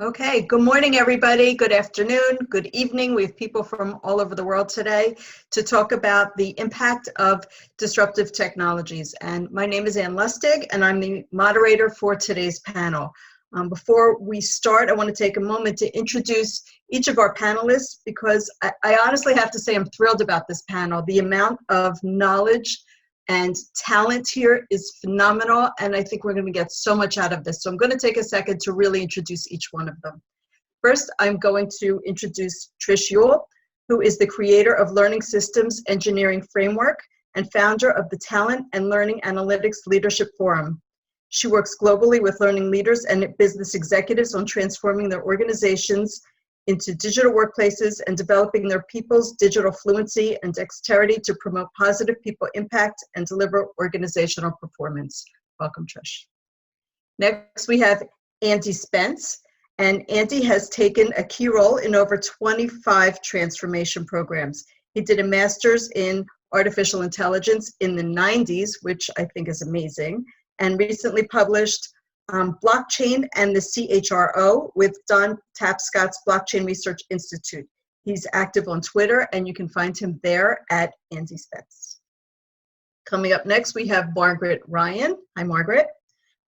Okay, good morning, everybody. Good afternoon, good evening. We have people from all over the world today to talk about the impact of disruptive technologies. And my name is Ann Lustig, and I'm the moderator for today's panel. Before we start, I want to take a moment to introduce each of our panelists because I honestly have to say I'm thrilled about this panel. The amount of knowledge and talent here is phenomenal, and I think we're going to get so much out of this. So I'm going to take a second to really introduce each one of them. First, I'm going to introduce Trish Ewell, who is the creator of Learning Systems Engineering Framework and founder of the Talent and Learning Analytics Leadership Forum. She works globally with learning leaders and business executives on transforming their organizations into digital workplaces and developing their people's digital fluency and dexterity to promote positive people impact and deliver organizational performance. Welcome, Trish. Next, we have Andy Spence, and Andy has taken a key role in over 25 transformation programs. He did a master's in artificial intelligence in the 90s, which I think is amazing, and recently published Blockchain and the CHRO with Don Tapscott's Blockchain Research Institute. He's active on Twitter, and you can find him there at Andy Spence. Coming up next, we have Margaret Ryan. Hi, Margaret.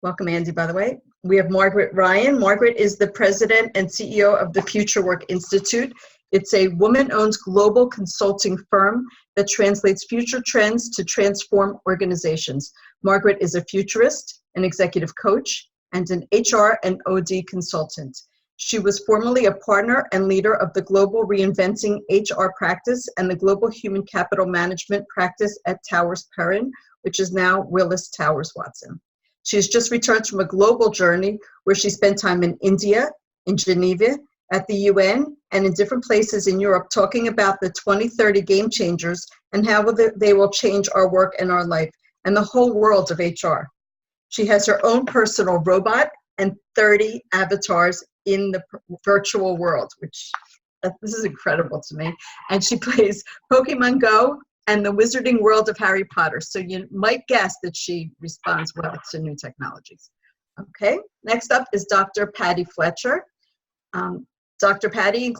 Welcome, Andy, by the way. We have Margaret Ryan. Margaret is the president and CEO of the Future Work Institute. It's a woman-owned global consulting firm that translates future trends to transform organizations. Margaret is a futurist, an executive coach, and an HR and OD consultant. She was formerly a partner and leader of the Global Reinventing HR practice and the Global Human Capital Management practice at Towers Perrin, which is now Willis Towers Watson. She has just returned from a global journey where she spent time in India, in Geneva, at the UN, and in different places in Europe talking about the 2030 game changers and how they will change our work and our life and the whole world of HR. She has her own personal robot and 30 avatars in the virtual world, which this is incredible to me. And she plays Pokemon Go and the Wizarding World of Harry Potter. So you might guess that she responds well to new technologies. Okay, next up is Dr. Patty Fletcher. Dr. Patty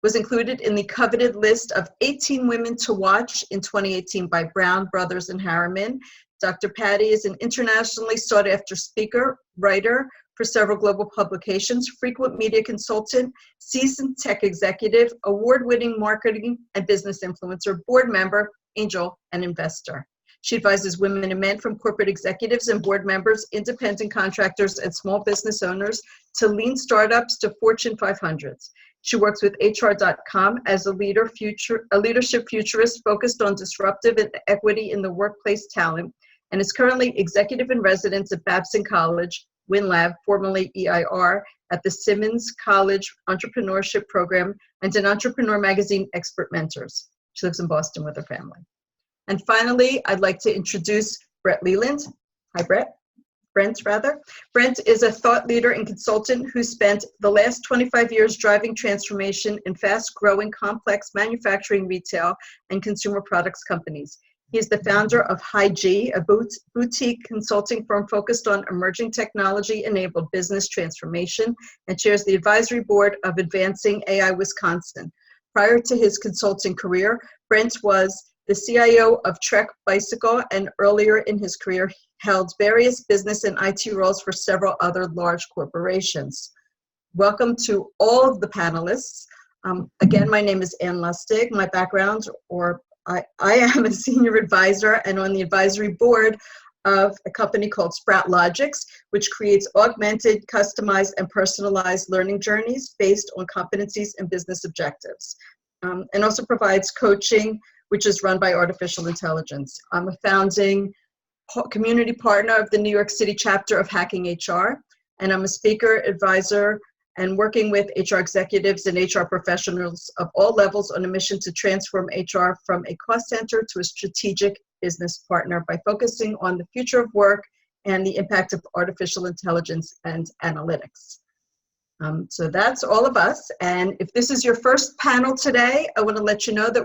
was included in the coveted list of 18 women to watch in 2018 by Brown Brothers and Harriman. Dr. Patty is an internationally sought-after speaker, writer for several global publications, frequent media consultant, seasoned tech executive, award-winning marketing and business influencer, board member, angel, and investor. She advises women and men from corporate executives and board members, independent contractors, and small business owners to lean startups to Fortune 500s. She works with HR.com as a leadership futurist focused on disruptive and equity in the workplace talent, and is currently executive in residence at Babson College, WinLab, formerly EIR, at the Simmons College Entrepreneurship Program, and an Entrepreneur Magazine Expert Mentors. She lives in Boston with her family. And finally, I'd like to introduce Brent Leland. Hi, Brent. Brent is a thought leader and consultant who spent the last 25 years driving transformation in fast-growing, complex manufacturing, retail, and consumer products companies. He is the founder of HiG, a boutique consulting firm focused on emerging technology-enabled business transformation, and chairs the advisory board of Advancing AI Wisconsin. Prior to his consulting career, Brent was the CIO of Trek Bicycle, and earlier in his career held various business and IT roles for several other large corporations. Welcome to all of the panelists. Again, my name is Ann Lustig. My background, I am a senior advisor and on the advisory board of a company called Sprout Logics, which creates augmented, customized, and personalized learning journeys based on competencies and business objectives, and also provides coaching, which is run by artificial intelligence. I'm a founding community partner of the New York City chapter of Hacking HR, and I'm a speaker, advisor, and working with HR executives and HR professionals of all levels on a mission to transform HR from a cost center to a strategic business partner by focusing on the future of work and the impact of artificial intelligence and analytics. So that's all of us. And if this is your first panel today, I want to let you know that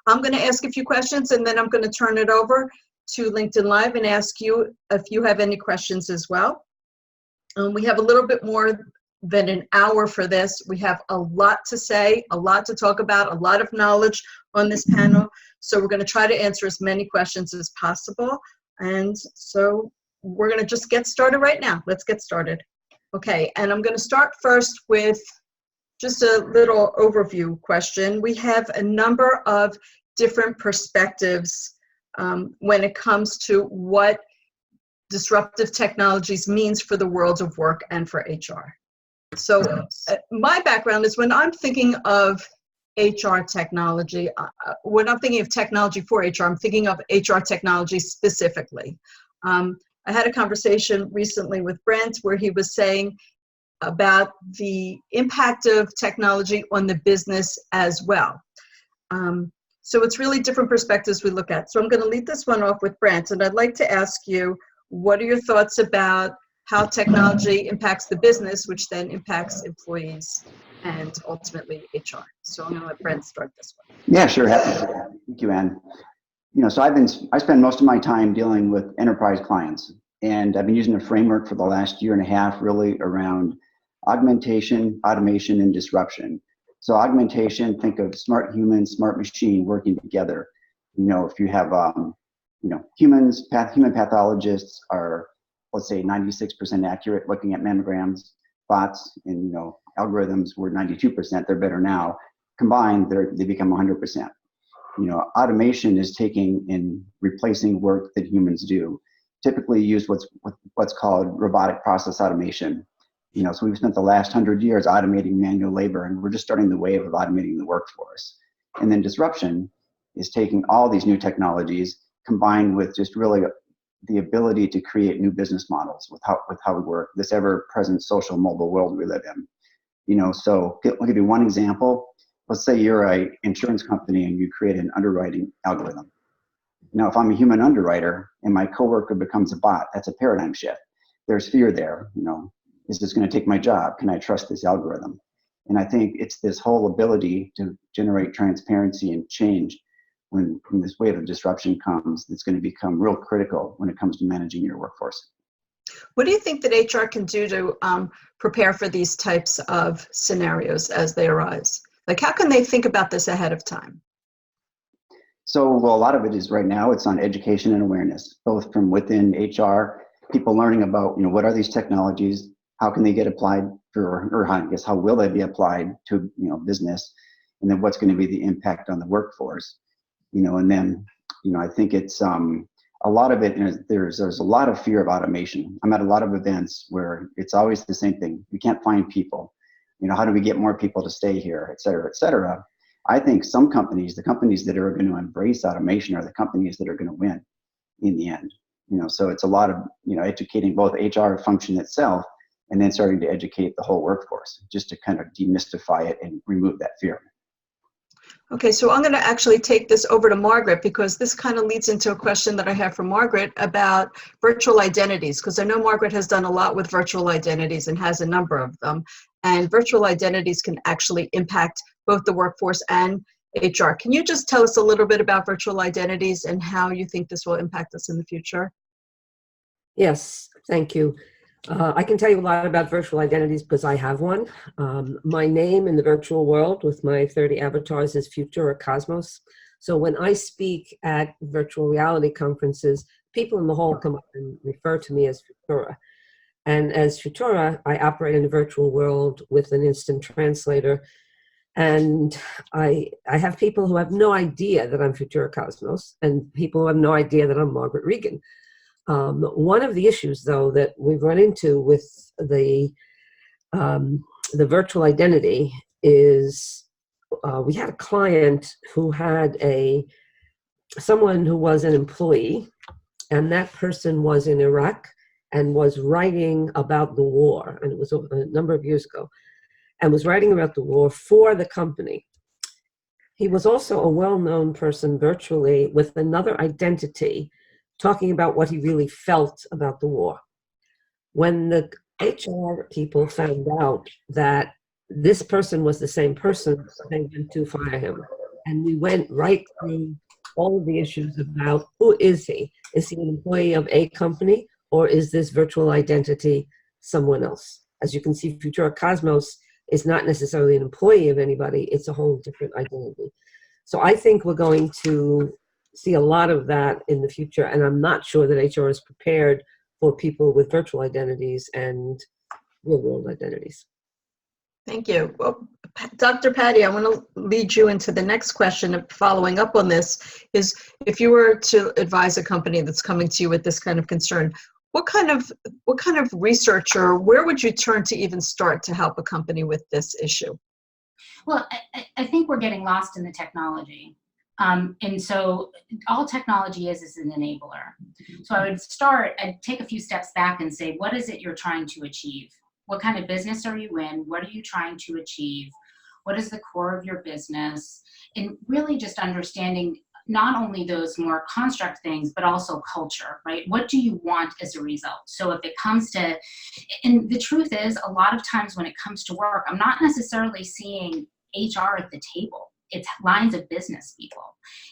I'm going to ask a few questions, and then I'm going to turn it over to LinkedIn Live and ask you if you have any questions as well. We have a little bit more than an hour for this. We have a lot to say, a lot to talk about, a lot of knowledge on this panel. So we're going to try to answer as many questions as possible. And so we're going to just get started right now. Let's get started. Okay, and I'm going to start first with just a little overview question. We have a number of different perspectives when it comes to what disruptive technologies means for the world of work and for HR. So my background is when I'm thinking of HR technology, when I'm thinking of technology for HR, I'm thinking of HR technology specifically. I had a conversation recently with Brent where he was saying about the impact of technology on the business as well. So it's really different perspectives we look at. So I'm going to lead this one off with Brent, and I'd like to ask you, what are your thoughts about how technology impacts the business, which then impacts employees and ultimately HR? So I'm going to let Brent start this one. Yeah, sure. Thank you, Ann. So I spend most of my time dealing with enterprise clients, and I've been using a framework for the last year and a half, really around augmentation, automation, and disruption. So augmentation, think of smart human, smart machine working together. If you have, human pathologists are, let's say, 96% accurate looking at mammograms. Bots and algorithms were 92%. They're better now. Combined, they become 100%. Automation is taking and replacing work that humans do. Typically, use what's called robotic process automation. So we've spent the last 100 years automating manual labor, and we're just starting the wave of automating the workforce. And then disruption is taking all these new technologies combined with just really the ability to create new business models with how we work, this ever-present social mobile world we live in. So I'll give you one example. Let's say you're an insurance company and you create an underwriting algorithm. Now, if I'm a human underwriter and my coworker becomes a bot, that's a paradigm shift. There's fear there. Is this going to take my job? Can I trust this algorithm? And I think it's this whole ability to generate transparency and change when this wave of disruption comes that's going to become real critical when it comes to managing your workforce. What do you think that HR can do to prepare for these types of scenarios as they arise? Like, how can they think about this ahead of time? So, well, a lot of it is right now, it's on education and awareness, both from within HR, people learning about, what are these technologies, how can they get applied how will they be applied to, business, and then what's going to be the impact on the workforce, and then, I think it's a lot of it, there's a lot of fear of automation. I'm at a lot of events where it's always the same thing. We can't find people. How do we get more people to stay here, et cetera, et cetera. I think some companies, the companies that are going to embrace automation are the companies that are going to win in the end. So it's a lot of, educating both HR function itself and then starting to educate the whole workforce just to kind of demystify it and remove that fear. Okay, so I'm going to actually take this over to Margaret because this kind of leads into a question that I have for Margaret about virtual identities, because I know Margaret has done a lot with virtual identities and has a number of them. And virtual identities can actually impact both the workforce and HR. Can you just tell us a little bit about virtual identities and how you think this will impact us in the future? Yes, thank you. I can tell you a lot about virtual identities because I have one. My name in the virtual world with my 30 avatars is Futura Cosmos. So when I speak at virtual reality conferences, people in the hall come up and refer to me as Futura. And as Futura, I operate in a virtual world with an instant translator. And I have people who have no idea that I'm Futura Cosmos and people who have no idea that I'm Margaret Regan. One of the issues, though, that we've run into with the virtual identity is we had a client who had someone who was an employee, and that person was in Iraq and was writing about the war, and it was a number of years ago, and was writing about the war for the company. He was also a well-known person virtually with another identity, talking about what he really felt about the war. When the HR people found out that this person was the same person, they went to fire him. And we went right through all of the issues about who is he? Is he an employee of a company, or is this virtual identity someone else? as you can see, Futura Cosmos is not necessarily an employee of anybody. It's a whole different identity. So I think we're going to see a lot of that in the future. And I'm not sure that HR is prepared for people with virtual identities and real world identities. Thank you. Well, Dr. Patty, I want to lead you into the next question of following up on this is if you were to advise a company that's coming to you with this kind of concern, what kind of research or where would you turn to even start to help a company with this issue? Well, I think we're getting lost in the technology. And so all technology is an enabler. So I'd take a few steps back and say, what is it you're trying to achieve? What kind of business are you in? What are you trying to achieve? What is the core of your business? And really just understanding not only those more construct things, but also culture, right? What do you want as a result? So if it comes to, and the truth is, a lot of times when it comes to work, I'm not necessarily seeing HR at the table. It's lines of business people.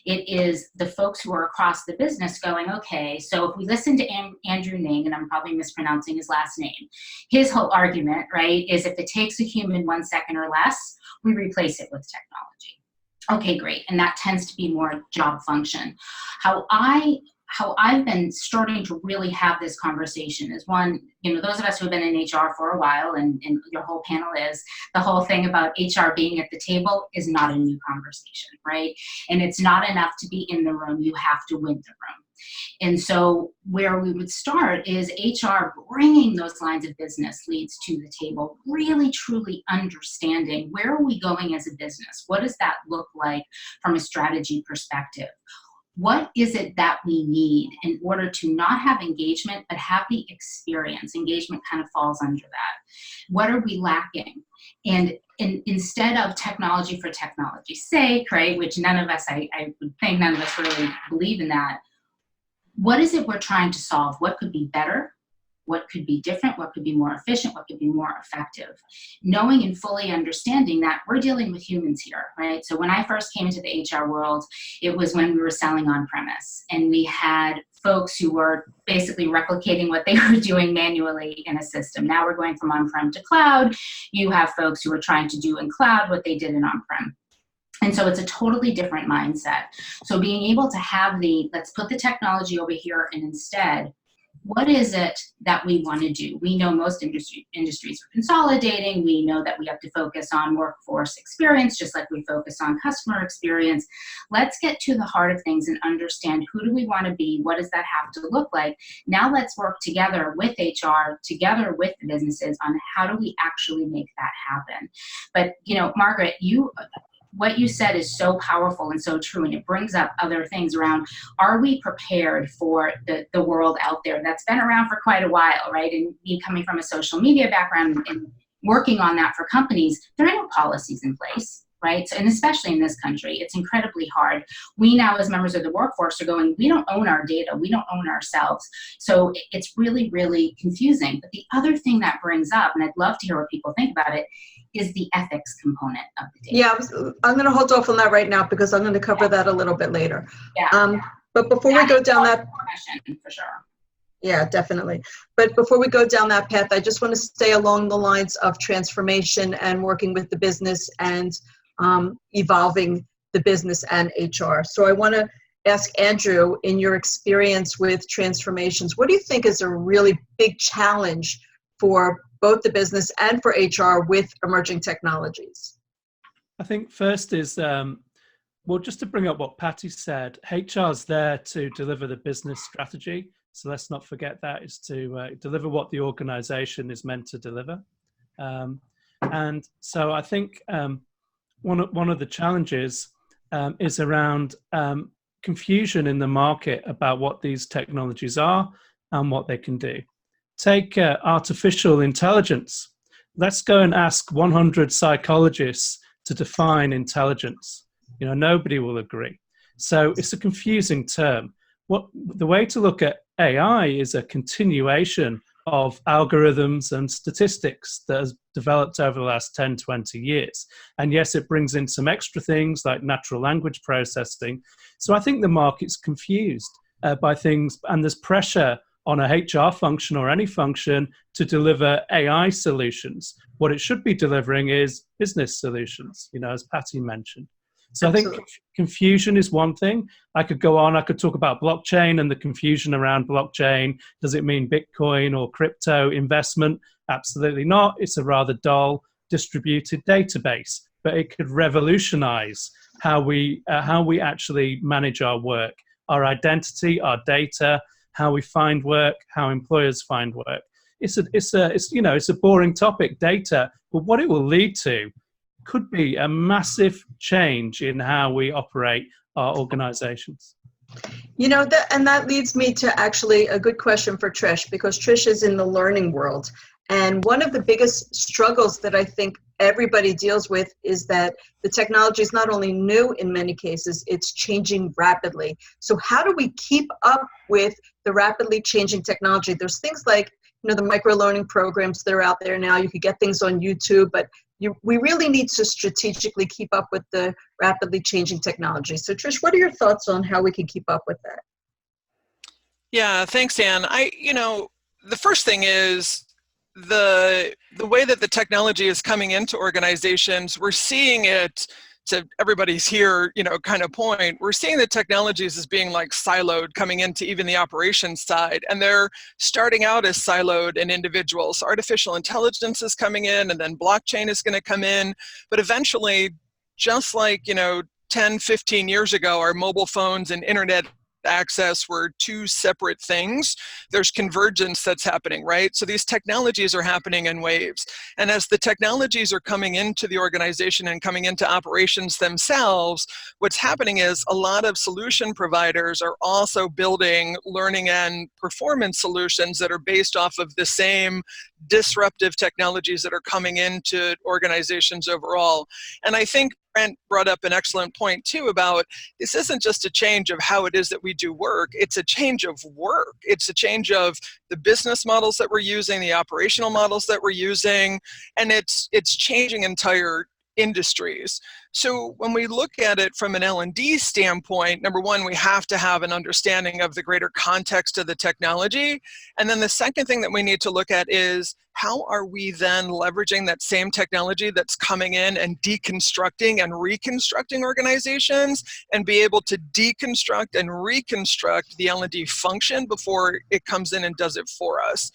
It is the folks who are across the business going, okay, so if we listen to Andrew Ning, and I'm probably mispronouncing his last name, his whole argument, right, is if it takes a human 1 second or less, we replace it with technology. Okay, great. And that tends to be more job function. How I've been starting to really have this conversation is one, those of us who have been in HR for a while, and your whole panel is, the whole thing about HR being at the table is not a new conversation, right? And it's not enough to be in the room, you have to win the room. And so where we would start is HR bringing those lines of business leads to the table, really truly understanding where are we going as a business? What does that look like from a strategy perspective? What is it that we need in order to not have engagement, but have the experience? Engagement kind of falls under that. What are we lacking? And instead of technology for technology's sake, right, which none of us, I would think none of us really believe in that, what is it we're trying to solve? What could be better? What could be different? What could be more efficient? What could be more effective? Knowing and fully understanding that we're dealing with humans here, right? So when I first came into the HR world, it was when we were selling on-premise, and we had folks who were basically replicating what they were doing manually in a system. Now we're going from on-prem to cloud. You have folks who are trying to do in cloud what they did in on-prem. And so it's a totally different mindset. So being able to have let's put the technology over here, and instead, what is it that we want to do? We know most industries are consolidating. We know that we have to focus on workforce experience, just like we focus on customer experience. Let's get to the heart of things and understand who do we want to be? What does that have to look like? Now let's work together with HR, together with the businesses on how do we actually make that happen. But, Margaret, what you said is so powerful and so true, and it brings up other things around, are we prepared for the world out there that's been around for quite a while, right? And me coming from a social media background and working on that for companies, there are no policies in place, right? So, and especially in this country, it's incredibly hard. We now, as members of the workforce, are going, we don't own our data, we don't own ourselves. So it's really, really confusing. But the other thing that brings up, and I'd love to hear what people think about it, is the ethics component of the data. Yeah, I'm going to hold off on that right now because I'm going to cover that a little bit later. Yeah. But before we go down that, for sure. Yeah, definitely. But before we go down that path, I just want to stay along the lines of transformation and working with the business and evolving the business and HR. So I want to ask Andrew, in your experience with transformations, what do you think is a really big challenge for both the business and for HR with emerging technologies? I think first is, well, just to bring up what Patty said, HR is there to deliver the business strategy. So let's not forget that is to deliver what the organization is meant to deliver. And so I think one of the challenges is around confusion in the market about what these technologies are and what they can do. Take artificial intelligence. Let's go and ask 100 psychologists to define intelligence. Nobody will agree. So it's a confusing term. The way to look at AI is a continuation of algorithms and statistics that has developed over the last 10, 20 years. And yes, it brings in some extra things like natural language processing. So I think the market's confused by things, and there's pressure on a HR function or any function to deliver AI solutions. What it should be delivering is business solutions, as Patty mentioned. So Absolutely. I think confusion is one thing. I could go on, I could talk about blockchain and the confusion around blockchain. Does it mean Bitcoin or crypto investment? Absolutely not. It's a rather dull distributed database, but it could revolutionize how we actually manage our work, our identity, our data, how we find work, how employers find work. It's a boring topic, data, but what it will lead to could be a massive change in how we operate our organizations. That leads me to actually a good question for Trish, because Trish is in the learning world. And one of the biggest struggles that I think everybody deals with is that the technology is not only new in many cases, it's changing rapidly. So how do we keep up with the rapidly changing technology? There's things like, the micro-learning programs that are out there now. You could get things on YouTube, but we really need to strategically keep up with the rapidly changing technology. So Trish, what are your thoughts on how we can keep up with that? Yeah, thanks, Anne. The first thing is the way that the technology is coming into organizations, we're seeing it to everybody's here, kind of point, we're seeing the technologies as being like siloed coming into even the operations side, and they're starting out as siloed and individuals. So artificial intelligence is coming in, and then blockchain is going to come in, but eventually, just like, 10, 15 years ago, our mobile phones and internet access were two separate things. There's convergence that's happening, right? So these technologies are happening in waves. And as the technologies are coming into the organization and coming into operations themselves, what's happening is a lot of solution providers are also building learning and performance solutions that are based off of the same disruptive technologies that are coming into organizations overall. And I think Brent brought up an excellent point too about this isn't just a change of how it is that we do work, it's a change of work. It's a change of the business models that we're using, the operational models that we're using, and it's changing entire industries. So when we look at it from an L&D standpoint, number one, we have to have an understanding of the greater context of the technology. And then the second thing that we need to look at is how are we then leveraging that same technology that's coming in and deconstructing and reconstructing organizations and be able to deconstruct and reconstruct the L&D function before it comes in and does it for us.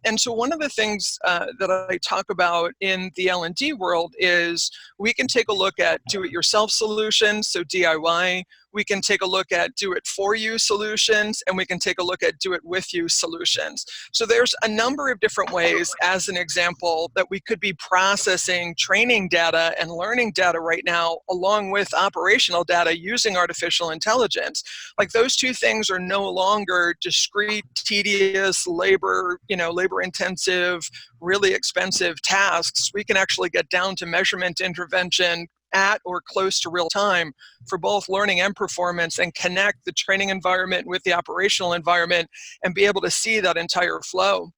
And so one of the things that I talk about in the L&D world is we can take a look at do-it-yourself solutions, so DIY. We can take a look at do-it-for-you solutions, and we can take a look at do-it-with-you solutions. So there's a number of different ways, as an example, that we could be processing training data and learning data right now, along with operational data using artificial intelligence. Like those two things are no longer discrete, tedious, labor-intensive, really expensive tasks. We can actually get down to measurement intervention at or close to real time for both learning and performance, and connect the training environment with the operational environment and be able to see that entire flow.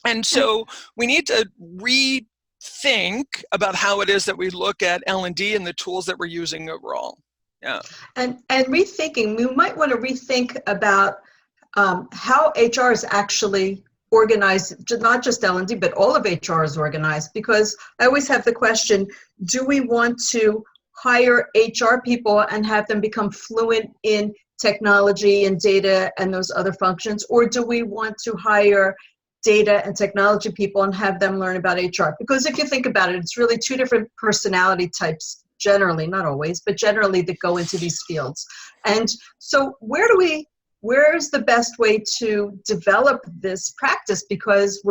And so we need to rethink about how it is that we look at L&D and the tools that we're using overall. Yeah. And rethinking, we might want to rethink about how HR is actually organized, not just L&D, but all of HR is organized, because I always have the question, do we want to hire HR people and have them become fluent in technology and data and those other functions, or do we want to hire data and technology people and have them learn about HR? Because if you think about it, it's really two different personality types, generally, not always, but generally, that go into these fields. And so where is the best way to develop this practice? Because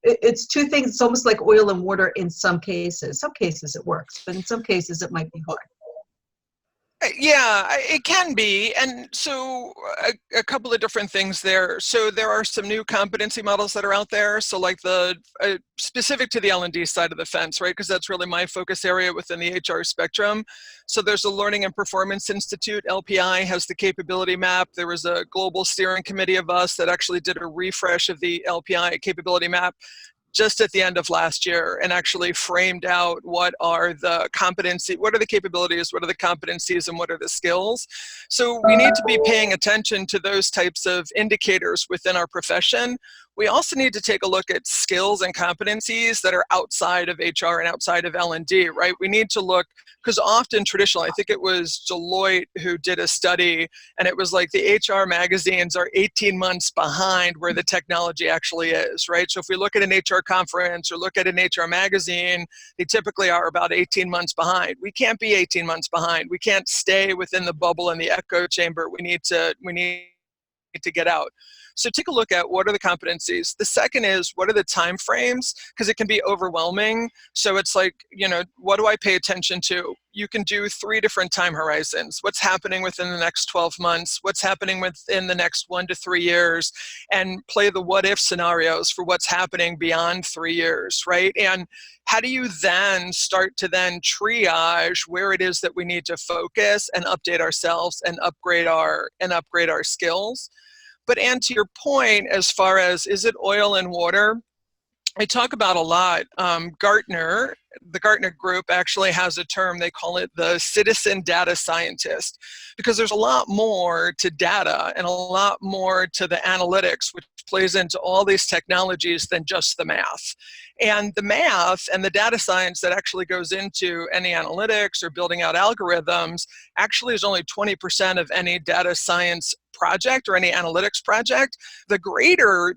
it's two things. It's almost like oil and water in some cases. Some cases it works, but in some cases it might be hard. Yeah, it can be. And so a couple of different things there. So there are some new competency models that are out there. So like the specific to the L&D side of the fence, right? Because that's really my focus area within the HR spectrum. So there's a Learning and Performance Institute. LPI has the capability map. There was a global steering committee of us that actually did a refresh of the LPI capability map just at the end of last year and actually framed out what are the capabilities, what are the competencies, and what are the skills. So we need to be paying attention to those types of indicators within our profession. We also need to take a look at skills and competencies that are outside of HR and outside of L&D, right? We need to look, because often traditionally, I think it was Deloitte who did a study, and it was like the HR magazines are 18 months behind where the technology actually is, right? So if we look at an HR conference or look at an HR magazine, they typically are about 18 months behind. We can't be 18 months behind. We can't stay within the bubble and the echo chamber. We need to get out. So take a look at what are the competencies. The second is, what are the time frames? Because it can be overwhelming. So it's like, what do I pay attention to? You can do 3 different time horizons. What's happening within the next 12 months? What's happening within the next 1 to 3 years? And play the what if scenarios for what's happening beyond 3 years, right? And how do you then start to then triage where it is that we need to focus and update ourselves and upgrade our skills? But Anne, to your point, as far as is it oil and water, I talk about a lot. Gartner, the Gartner group actually has a term, they call it the citizen data scientist, because there's a lot more to data and a lot more to the analytics, which plays into all these technologies than just the math. And the math and the data science that actually goes into any analytics or building out algorithms actually is only 20% of any data science project or any analytics project. The greater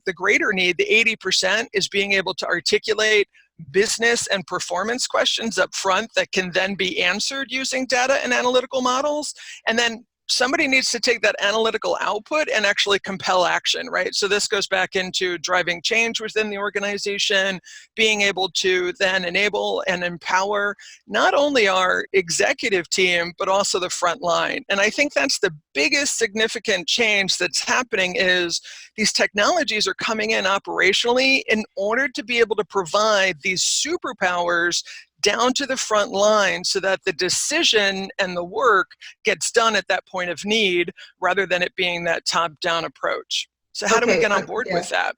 need, the 80%, is being able to articulate business and performance questions up front that can then be answered using data and analytical models. And then somebody needs to take that analytical output and actually compel action, right? So this goes back into driving change within the organization, being able to then enable and empower not only our executive team, but also the front line. And I think that's the biggest significant change that's happening, is these technologies are coming in operationally in order to be able to provide these superpowers down to the front line so that the decision and the work gets done at that point of need rather than it being that top-down approach. So how do we get on board with that?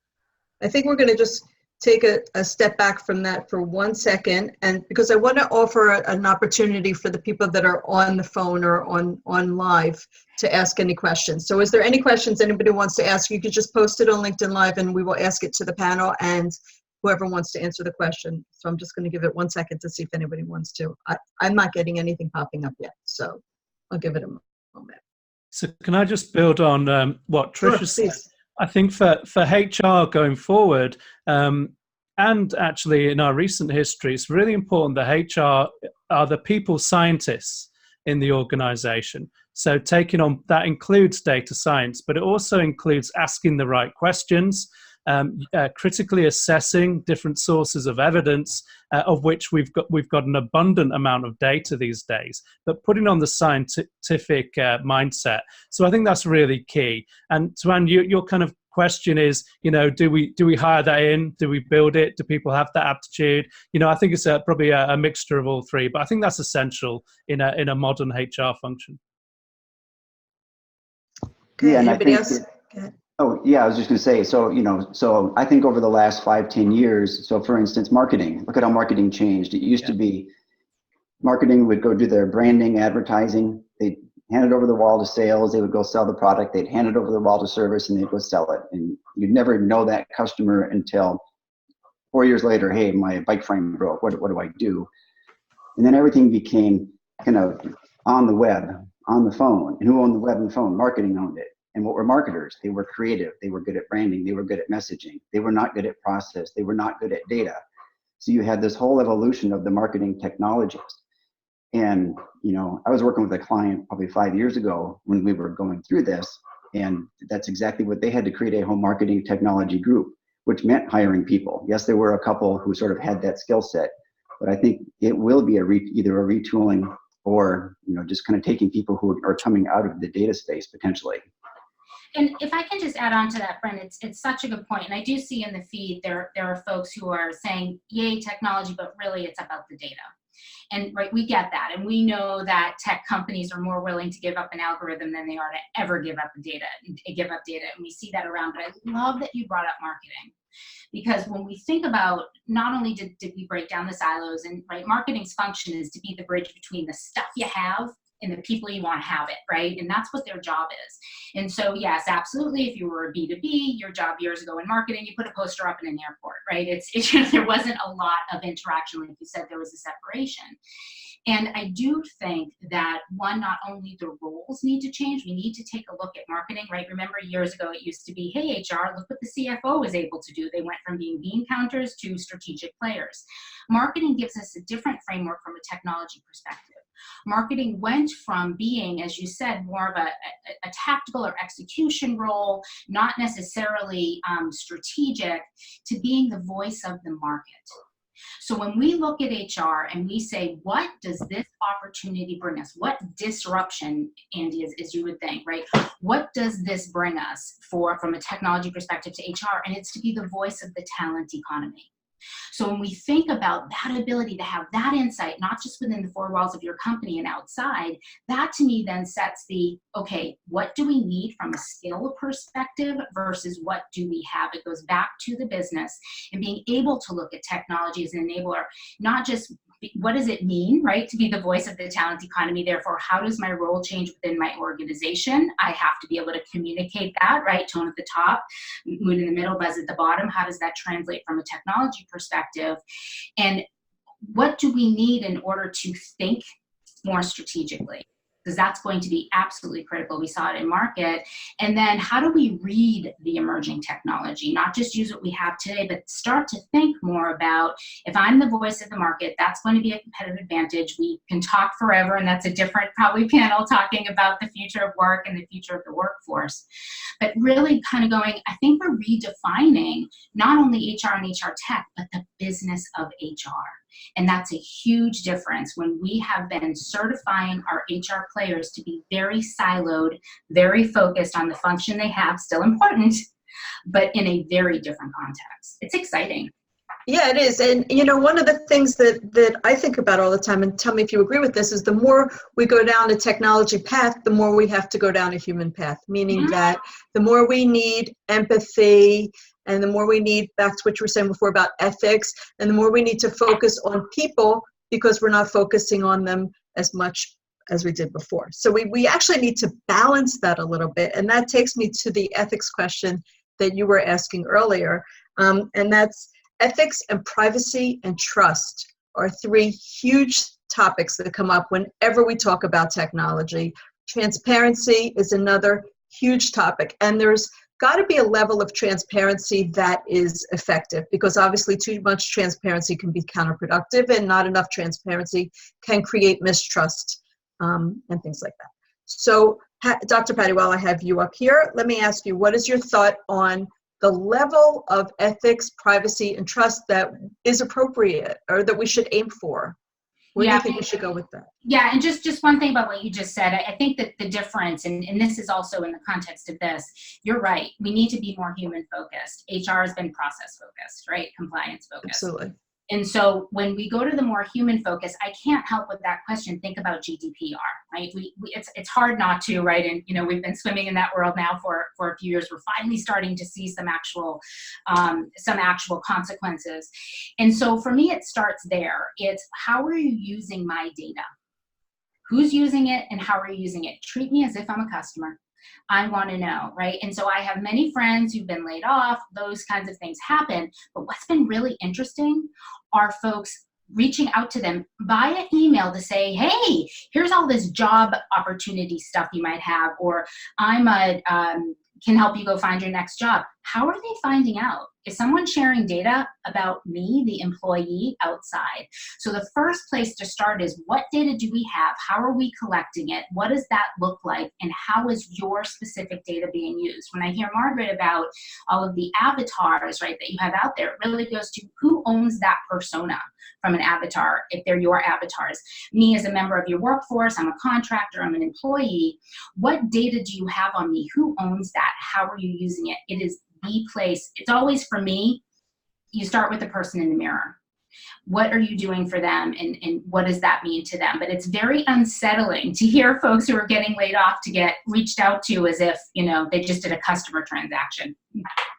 I think we're going to just take a step back from that for 1 second, and because I want to offer an opportunity for the people that are on the phone or on live to ask any questions. So is there any questions anybody wants to ask? You could just post it on LinkedIn Live and we will ask it to the panel and whoever wants to answer the question. So I'm just going to give it 1 second to see if anybody wants to. I'm not getting anything popping up yet, so I'll give it a moment. So can I just build on what Tricia said? Please. I think for HR going forward, and actually in our recent history, it's really important that HR are the people scientists in the organization. So taking on, that includes data science, but it also includes asking the right questions, critically assessing different sources of evidence, of which we've got an abundant amount of data these days, but putting on the scientific mindset. So I think that's really key. And to Anne, your kind of question is, do we hire that in? Do we build it? Do people have that aptitude? I think it's probably a mixture of all three, but I think that's essential in a modern HR function. Okay, yeah, anybody else? Go ahead. Oh, yeah, I was just going to say, so I think over the last 5-10 years, so for instance, marketing, look at how marketing changed. It used to be marketing would go do their branding, advertising, they'd hand it over the wall to sales, they would go sell the product, they'd hand it over the wall to service, and they'd go sell it. And you'd never know that customer until 4 years later, hey, my bike frame broke, what do I do? And then everything became kind of on the web, on the phone. And who owned the web and the phone? Marketing owned it. And what were marketers? They were creative. They were good at branding. They were good at messaging. They were not good at process. They were not good at data. So you had this whole evolution of the marketing technologies. And, I was working with a client probably 5 years ago when we were going through this. And that's exactly what they had to create, a home marketing technology group, which meant hiring people. Yes, there were a couple who sort of had that skill set, but I think it will be either a retooling or, just kind of taking people who are coming out of the data space potentially. And if I can just add on to that, Brent, it's such a good point. And I do see in the feed there are folks who are saying, yay, technology, but really it's about the data. And right, we get that. And we know that tech companies are more willing to give up an algorithm than they are to ever give up data. And we see that around. But I love that you brought up marketing, Because when we think about, not only did we break down the silos, and right, marketing's function is to be the bridge between the stuff you have and the people you want to have it, right? And that's what their job is. And so, yes, absolutely, if you were a B2B, your job years ago in marketing, you put a poster up in an airport, right? It's you know, there wasn't a lot of interaction. Like you said, there was a separation. And I do think that, one, not only the roles need to change, we need to take a look at marketing, right? Remember years ago, it used to be, hey, HR, look what the CFO was able to do. They went from being bean counters to strategic players. Marketing gives us a different framework from a technology perspective. Marketing went from being, as you said, more of a tactical or execution role, not necessarily strategic, to being the voice of the market. So when we look at HR and we say, what does this opportunity bring us? What disruption, Andy, as you would think, right? What does this bring us from a technology perspective to HR? And it's to be the voice of the talent economy. So when we think about that ability to have that insight, not just within the four walls of your company and outside, that to me then sets the, okay, what do we need from a skill perspective versus what do we have? It goes back to the business and being able to look at technology as an enabler, not just what does it mean, right, to be the voice of the talent economy? Therefore, how does my role change within my organization? I have to be able to communicate that, right? Tone at the top, mood in the middle, buzz at the bottom. How does that translate from a technology perspective? And what do we need in order to think more strategically? Because that's going to be absolutely critical. We saw it in market. And then how do we read the emerging technology? Not just use what we have today, but start to think more about, if I'm the voice of the market, that's going to be a competitive advantage. We can talk forever, and that's a different probably panel talking about the future of work and the future of the workforce. But really kind of going, I think we're redefining not only HR and HR tech, but the business of HR. And that's a huge difference when we have been certifying our HR players to be very siloed, very focused on the function they have, still important, but in a very different context. It's exciting. Yeah, it is. And, you know, one of the things that I think about all the time, and tell me if you agree with this, is the more we go down a technology path, the more we have to go down a human path, meaning that the more we need empathy, and the more we need, back to what you were saying before about ethics, and the more we need to focus on people because we're not focusing on them as much as we did before. So we actually need to balance that a little bit. And that takes me to the ethics question that you were asking earlier. And that's ethics and privacy and trust are three huge topics that come up whenever we talk about technology. Transparency is another huge topic. And there's got to be a level of transparency that is effective, because obviously too much transparency can be counterproductive, and not enough transparency can create mistrust and things like that. So Dr. Patty, while I have you up here, let me ask you, what is your thought on the level of ethics, privacy, and trust that is appropriate or that we should aim for? Where do you think we should go with that? Yeah, and just one thing about what you just said, I think that the difference, and this is also in the context of this, you're right, we need to be more human focused. HR has been process focused, right? Compliance focused. Absolutely. And so when we go to the more human focus, I can't help with that question, think about GDPR, right? It's hard not to, right? And, you know, we've been swimming in that world now for a few years. We're finally starting to see some actual consequences. And so for me, it starts there. It's, how are you using my data? Who's using it and how are you using it? Treat me as if I'm a customer. I want to know, right? And so I have many friends who've been laid off, those kinds of things happen. But what's been really interesting are folks reaching out to them via email to say, hey, here's all this job opportunity stuff you might have, or can help you go find your next job. How are they finding out? Is someone sharing data about me, the employee, outside? So the first place to start is, what data do we have? How are we collecting it? What does that look like? And how is your specific data being used? When I hear Margaret about all of the avatars, right, that you have out there, it really goes to who owns that persona from an avatar, if they're your avatars. Me as a member of your workforce, I'm a contractor, I'm an employee. What data do you have on me? Who owns that? How are you using it? It is the place. It's always, for me, you start with the person in the mirror. What are you doing for them, and what does that mean to them? But it's very unsettling to hear folks who are getting laid off to get reached out to as if, they just did a customer transaction.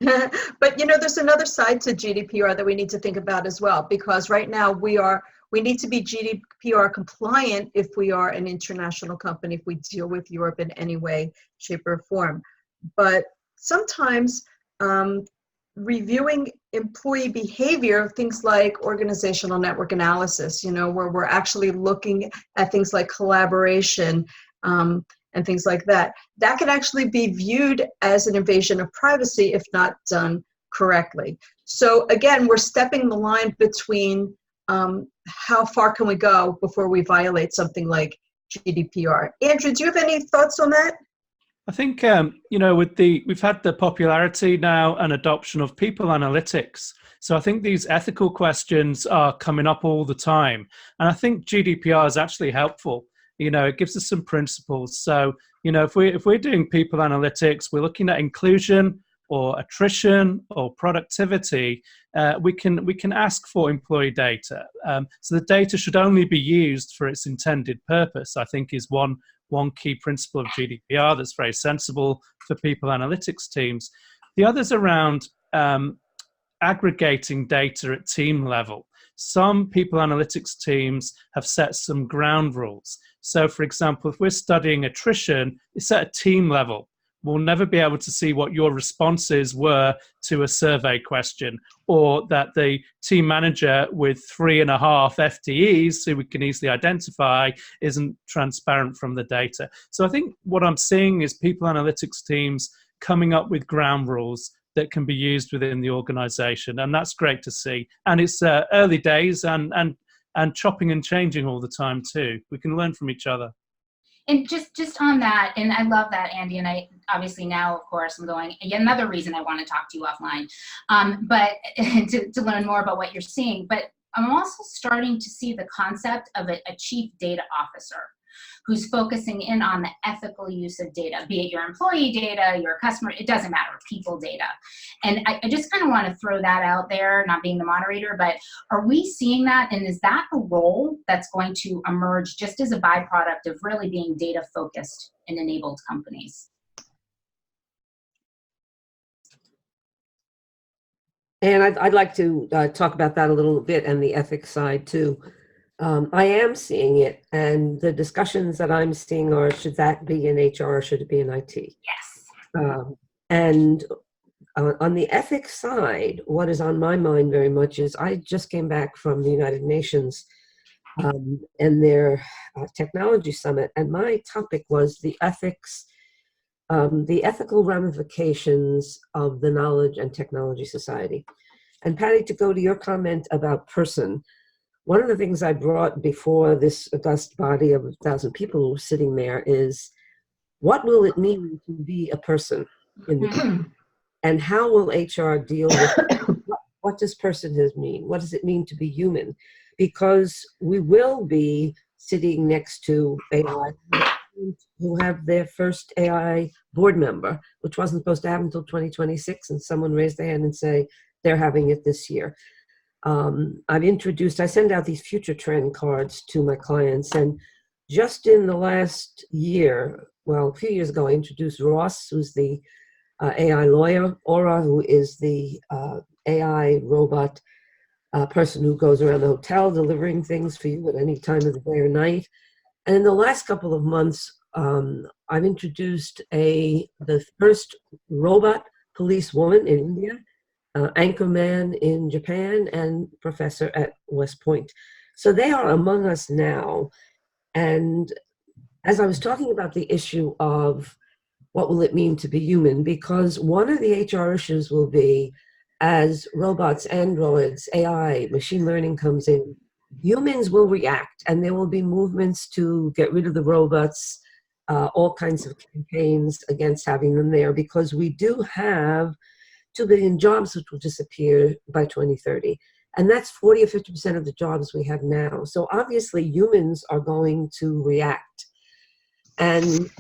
But there's another side to GDPR that we need to think about as well, because right now we need to be GDPR compliant if we are an international company, if we deal with Europe in any way, shape, or form. But sometimes reviewing employee behavior, things like organizational network analysis, where we're actually looking at things like collaboration and things like that, that could actually be viewed as an invasion of privacy if not done correctly. So again, we're stepping the line between how far can we go before we violate something like GDPR. Andrew, do you have any thoughts on that? I think, we've had the popularity now and adoption of people analytics. So I think these ethical questions are coming up all the time. And I think GDPR is actually helpful. It gives us some principles. So, if we're doing people analytics, we're looking at inclusion or attrition or productivity, we can ask for employee data. So the data should only be used for its intended purpose, I think, is one key principle of GDPR that's very sensible for people analytics teams. The other's around aggregating data at team level. Some people analytics teams have set some ground rules. So, for example, if we're studying attrition, it's at a team level. We'll never be able to see what your responses were to a survey question, or that the team manager with 3.5 FTEs, who we can easily identify, isn't transparent from the data. So I think what I'm seeing is people analytics teams coming up with ground rules that can be used within the organization, and that's great to see. And it's early days and chopping and changing all the time too. We can learn from each other. And just on that, and I love that, Andy, and I obviously now, of course, I'm going, another reason I want to talk to you offline, but to learn more about what you're seeing. But I'm also starting to see the concept of a chief data officer who's focusing in on the ethical use of data, be it your employee data, your customer, it doesn't matter, people data. And I just kind of want to throw that out there, not being the moderator, but are we seeing that? And is that a role that's going to emerge just as a byproduct of really being data focused and enabled companies? And I'd like to talk about that a little bit and the ethics side too. I am seeing it, and the discussions that I'm seeing are, should that be in HR or should it be in IT? Yes. And on the ethics side, what is on my mind very much is I just came back from the United Nations and their technology summit, and my topic was the ethics, the ethical ramifications of the knowledge and technology society. And Patty, to go to your comment about person, one of the things I brought before this august body of 1,000 people who were sitting there is, what will it mean to be a person in the and how will HR deal with what does personhood mean? What does it mean to be human? Because we will be sitting next to AI who have their first AI board member, which wasn't supposed to happen until 2026, and someone raised their hand and say they're having it this year. I send out these future trend cards to my clients, and just in the last year, well, a few years ago, I introduced Ross, who's the AI lawyer, Aura, who is the AI robot person who goes around the hotel delivering things for you at any time of the day or night. And in the last couple of months, I've introduced the first robot police woman in India, anchorman in Japan, and professor at West Point. So they are among us now. And as I was talking about the issue of what will it mean to be human, because one of the HR issues will be, as robots, androids, AI, machine learning comes in, humans will react, and there will be movements to get rid of the robots, all kinds of campaigns against having them there, because we do have 2 billion jobs which will disappear by 2030. And that's 40 or 50% of the jobs we have now. So obviously humans are going to react. And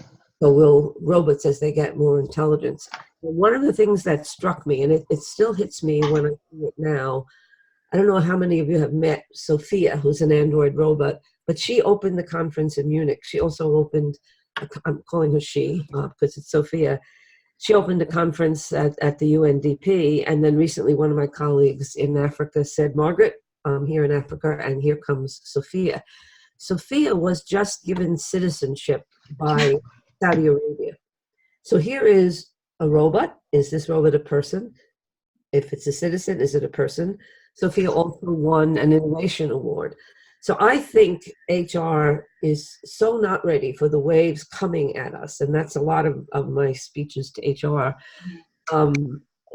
so will robots as they get more intelligence. And one of the things that struck me, and it still hits me when I see it now, I don't know how many of you have met Sophia, who's an Android robot, but she opened the conference in Munich. She also opened, I'm calling her she because it's Sophia. She opened a conference at the UNDP, and then recently one of my colleagues in Africa said, Margaret, I'm here in Africa, and here comes Sophia. Sophia was just given citizenship by Saudi Arabia. So here is a robot. Is this robot a person? If it's a citizen, is it a person? Sophia also won an innovation award. So I think HR is so not ready for the waves coming at us, and that's a lot of my speeches to HR.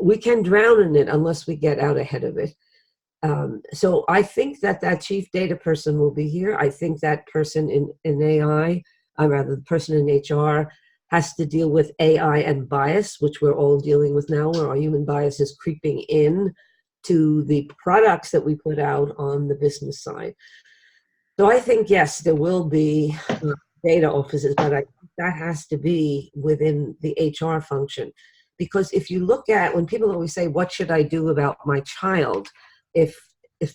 We can drown in it unless we get out ahead of it. So I think that chief data person will be here. I think that person in AI, rather the person in HR, has to deal with AI and bias, which we're all dealing with now, where our human bias is creeping in to the products that we put out on the business side. So I think, yes, there will be data offices, but I think that has to be within the HR function. Because if you look at, when people always say, what should I do about my child if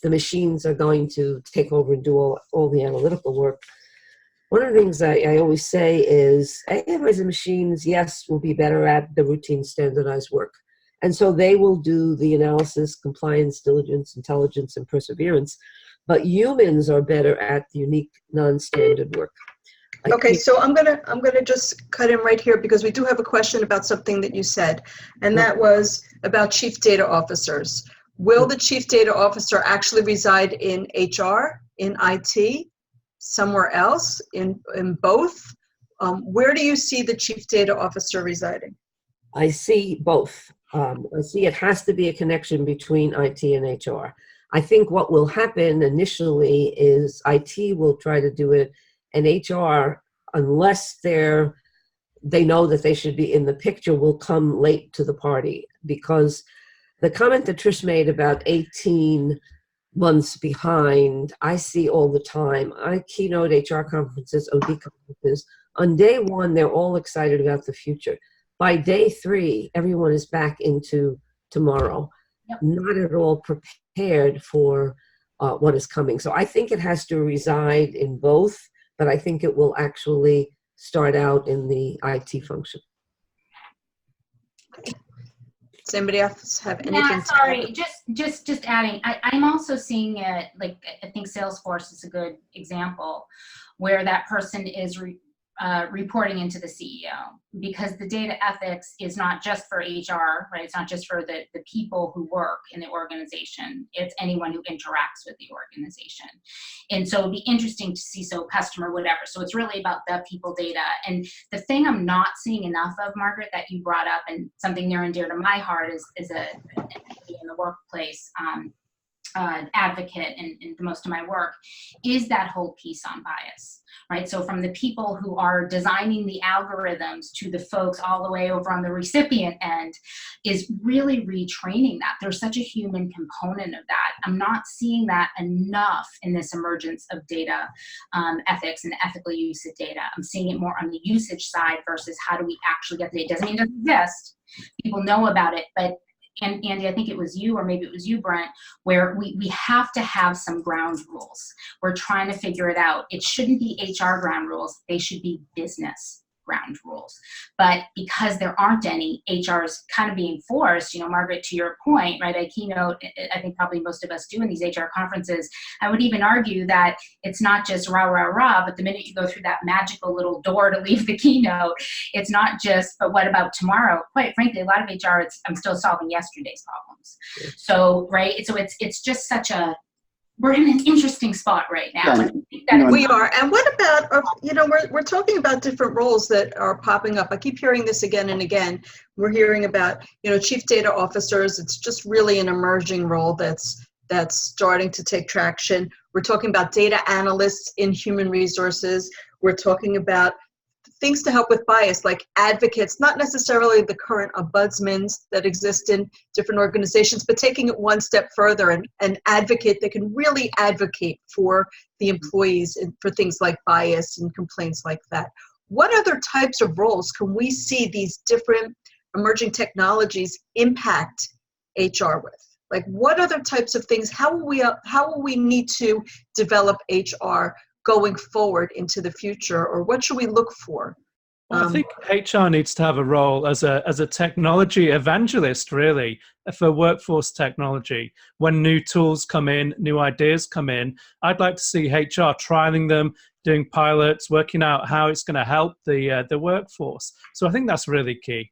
the machines are going to take over and do all the analytical work? One of the things I always say is, AIs and machines, yes, will be better at the routine standardized work. And so they will do the analysis, compliance, diligence, intelligence, and perseverance. But humans are better at the unique, non-standard work. Okay, so I'm gonna just cut in right here because we do have a question about something that you said, and that was about chief data officers. Will the chief data officer actually reside in HR, in IT, somewhere else, in both? Where do you see the chief data officer residing? I see both. I see it has to be a connection between IT and HR. I think what will happen initially is IT will try to do it, and HR, unless they know that they should be in the picture, will come late to the party. Because the comment that Trish made about 18 months behind, I see all the time. I keynote HR conferences, OD conferences. On day one, they're all excited about the future. By day 3, everyone is back into tomorrow. Yep. Not at all prepared for what is coming. So I think it has to reside in both, but I think it will actually start out in the IT function. Does anybody else have anything? Yeah, sorry, just adding. I'm also seeing it, like, I think Salesforce is a good example where that person is reporting into the CEO, because the data ethics is not just for HR, right? It's not just for the people who work in the organization. It's anyone who interacts with the organization. And so it'd be interesting to see, so customer, whatever. So it's really about the people data. And the thing I'm not seeing enough of, Margaret, that you brought up, and something near and dear to my heart is in the workplace, advocate in most of my work, is that whole piece on bias, right? So from the people who are designing the algorithms to the folks all the way over on the recipient end, is really retraining that. There's such a human component of that. I'm not seeing that enough in this emergence of data ethics and ethical use of data. I'm seeing it more on the usage side versus how do we actually get the data. Doesn't mean it doesn't exist. People know about it, but and Andy, I think it was you, or maybe it was you, Brent, where we have to have some ground rules. We're trying to figure it out. It shouldn't be HR ground rules. They should be business ground rules. But because there aren't any, HR is kind of being forced, you know, Margaret, to your point, right? I keynote, I think probably most of us do in these HR conferences. I would even argue that it's not just rah, rah, rah, but the minute you go through that magical little door to leave the keynote, it's not just, but what about tomorrow? Quite frankly, a lot of HR, I'm still solving yesterday's problems. So, right, so it's just such a, we're in an interesting spot right now. Yeah, we are. And what about, you know, we're talking about different roles that are popping up. I keep hearing this again and again. We're hearing about, you know, chief data officers. It's just really an emerging role that's starting to take traction. We're talking about data analysts in human resources. We're talking about things to help with bias, like advocates, not necessarily the current ombudsmen that exist in different organizations, but taking it one step further, and an advocate that can really advocate for the employees and for things like bias and complaints like that. What other types of roles can we see these different emerging technologies impact HR with? Like, what other types of things, how will we need to develop HR going forward into the future, or what should we look for? Well, I think HR needs to have a role as a technology evangelist, really, for workforce technology. When new tools come in, new ideas come in, I'd like to see HR trialing them, doing pilots, working out how it's going to help the workforce. So I think that's really key,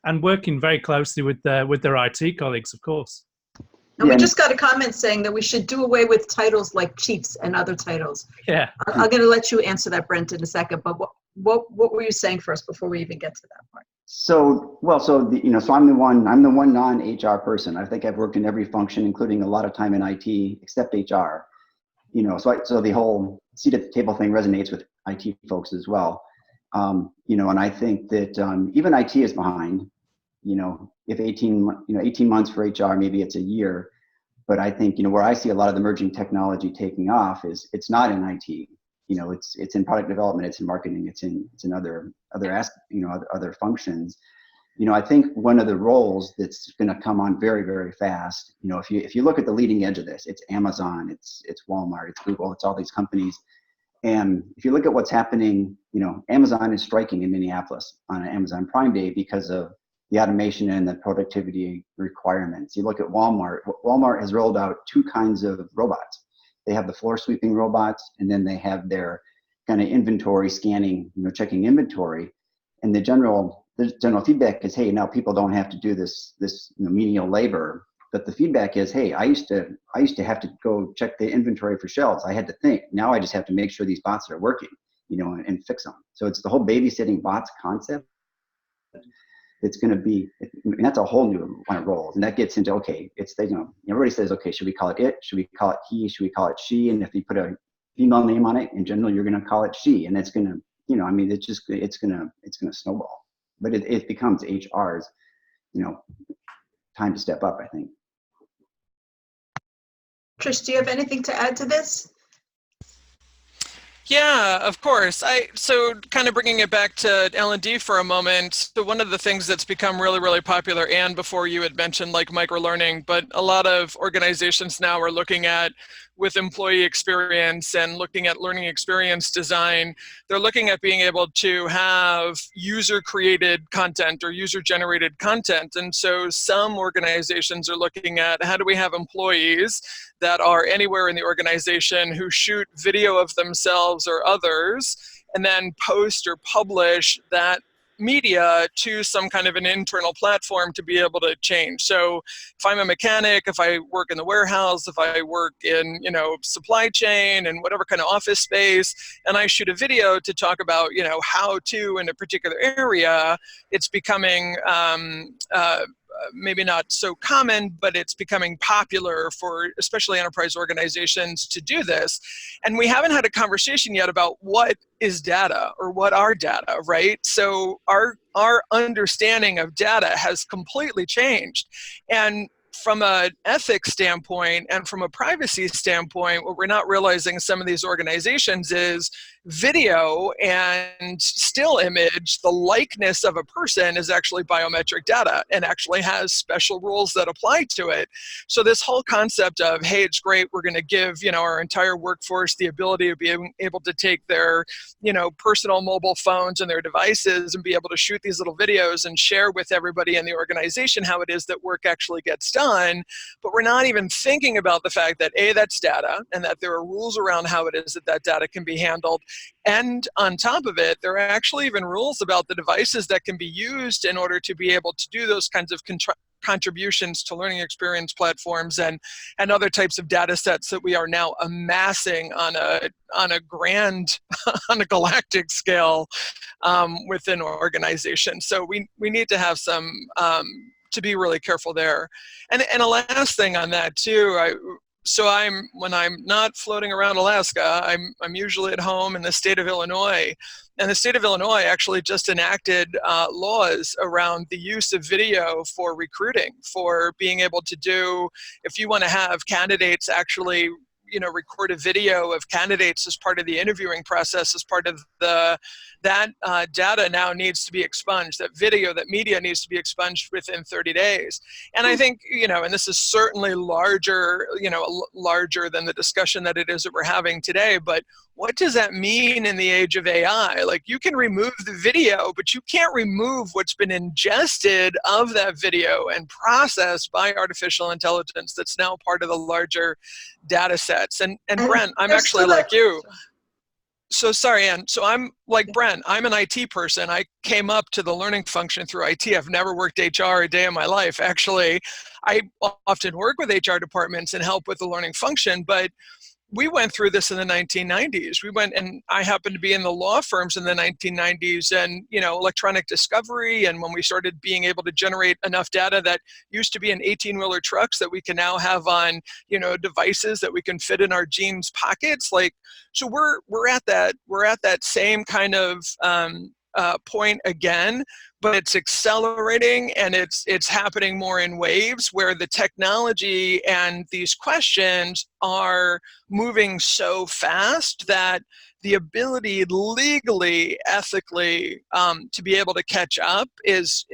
and working very closely with their IT colleagues, of course. And we just got a comment saying that we should do away with titles like chiefs and other titles. Yeah. I'm going to let you answer that, Brent, in a second. But what were you saying first before we even get to that part? So I'm the one non-HR person. I think I've worked in every function, including a lot of time in IT, except HR. So the whole seat at the table thing resonates with IT folks as well. And I think that even IT is behind. If 18 months for HR, maybe it's a year. But I think, where I see a lot of the emerging technology taking off is it's not in IT. It's in product development, it's in marketing, it's in other other functions. I think one of the roles that's going to come on very, very fast, if you look at the leading edge of this, it's Amazon, it's Walmart, it's Google, it's all these companies. And if you look at what's happening, Amazon is striking in Minneapolis on Amazon Prime Day because of the automation and the productivity requirements. You look at Walmart. Walmart has rolled out two kinds of robots. They have the floor sweeping robots, and then they have their kind of inventory scanning, checking inventory. And the general feedback is, hey, now people don't have to do this menial labor. But the feedback is, hey, I used to have to go check the inventory for shelves. I had to think. Now I just have to make sure these bots are working, and fix them. So it's the whole babysitting bots concept. It's going to be, and that's a whole new kind of role. And that gets into, okay, everybody says, okay, should we call it it? Should we call it he? Should we call it she? And if you put a female name on it, in general, you're going to call it she. And it's going to, it's going to snowball. But it becomes HR's, time to step up, I think. Trish, do you have anything to add to this? Yeah, of course. So kind of bringing it back to L&D for a moment. So one of the things that's become really, really popular, and before you had mentioned like microlearning, but a lot of organizations now are looking at with employee experience and looking at learning experience design, they're looking at being able to have user-created content or user-generated content. And so some organizations are looking at how do we have employees that are anywhere in the organization who shoot video of themselves or others and then post or publish that media to some kind of an internal platform to be able to change. So if I'm a mechanic, if I work in the warehouse, if I work in, supply chain and whatever kind of office space, and I shoot a video to talk about, how to in a particular area, it's becoming maybe not so common, but it's becoming popular for especially enterprise organizations to do this. And we haven't had a conversation yet about what is data or what are data, right? So our understanding of data has completely changed. And from an ethics standpoint and from a privacy standpoint, what we're not realizing in some of these organizations is video and still image, the likeness of a person is actually biometric data and actually has special rules that apply to it. So this whole concept of, hey, it's great, we're going to give, our entire workforce the ability of being able to take their, personal mobile phones and their devices and be able to shoot these little videos and share with everybody in the organization how it is that work actually gets done. But we're not even thinking about the fact that A, that's data, and that there are rules around how it is that that data can be handled. And on top of it, there are actually even rules about the devices that can be used in order to be able to do those kinds of contributions to learning experience platforms and other types of data sets that we are now amassing on a grand, on a galactic scale within organizations. So we need to have some, to be really careful there. And a last thing on that too, when I'm not floating around Alaska, I'm usually at home in the state of Illinois. And the state of Illinois actually just enacted laws around the use of video for recruiting, for being able to do, if you want to have candidates actually record a video of candidates as part of the interviewing process, as part of that data now needs to be expunged. That video, that media needs to be expunged within 30 days. And I think, and this is certainly larger than the discussion that we're having today, but what does that mean in the age of AI? Like, you can remove the video, but you can't remove what's been ingested of that video and processed by artificial intelligence that's now part of the larger data sets. And Brent, I'm actually like you. So sorry, Ann. So I'm like Brent. I'm an IT person. I came up to the learning function through IT. I've never worked HR a day in my life. Actually, I often work with HR departments and help with the learning function, but we went through this in the 1990s. And I happened to be in the law firms in the 1990s, and, electronic discovery. And when we started being able to generate enough data that used to be in 18-wheeler trucks that we can now have on, devices that we can fit in our jeans pockets. So we're at that same kind of point again, but it's accelerating, and it's happening more in waves where the technology and these questions are moving so fast that the ability legally, ethically, to be able to catch up is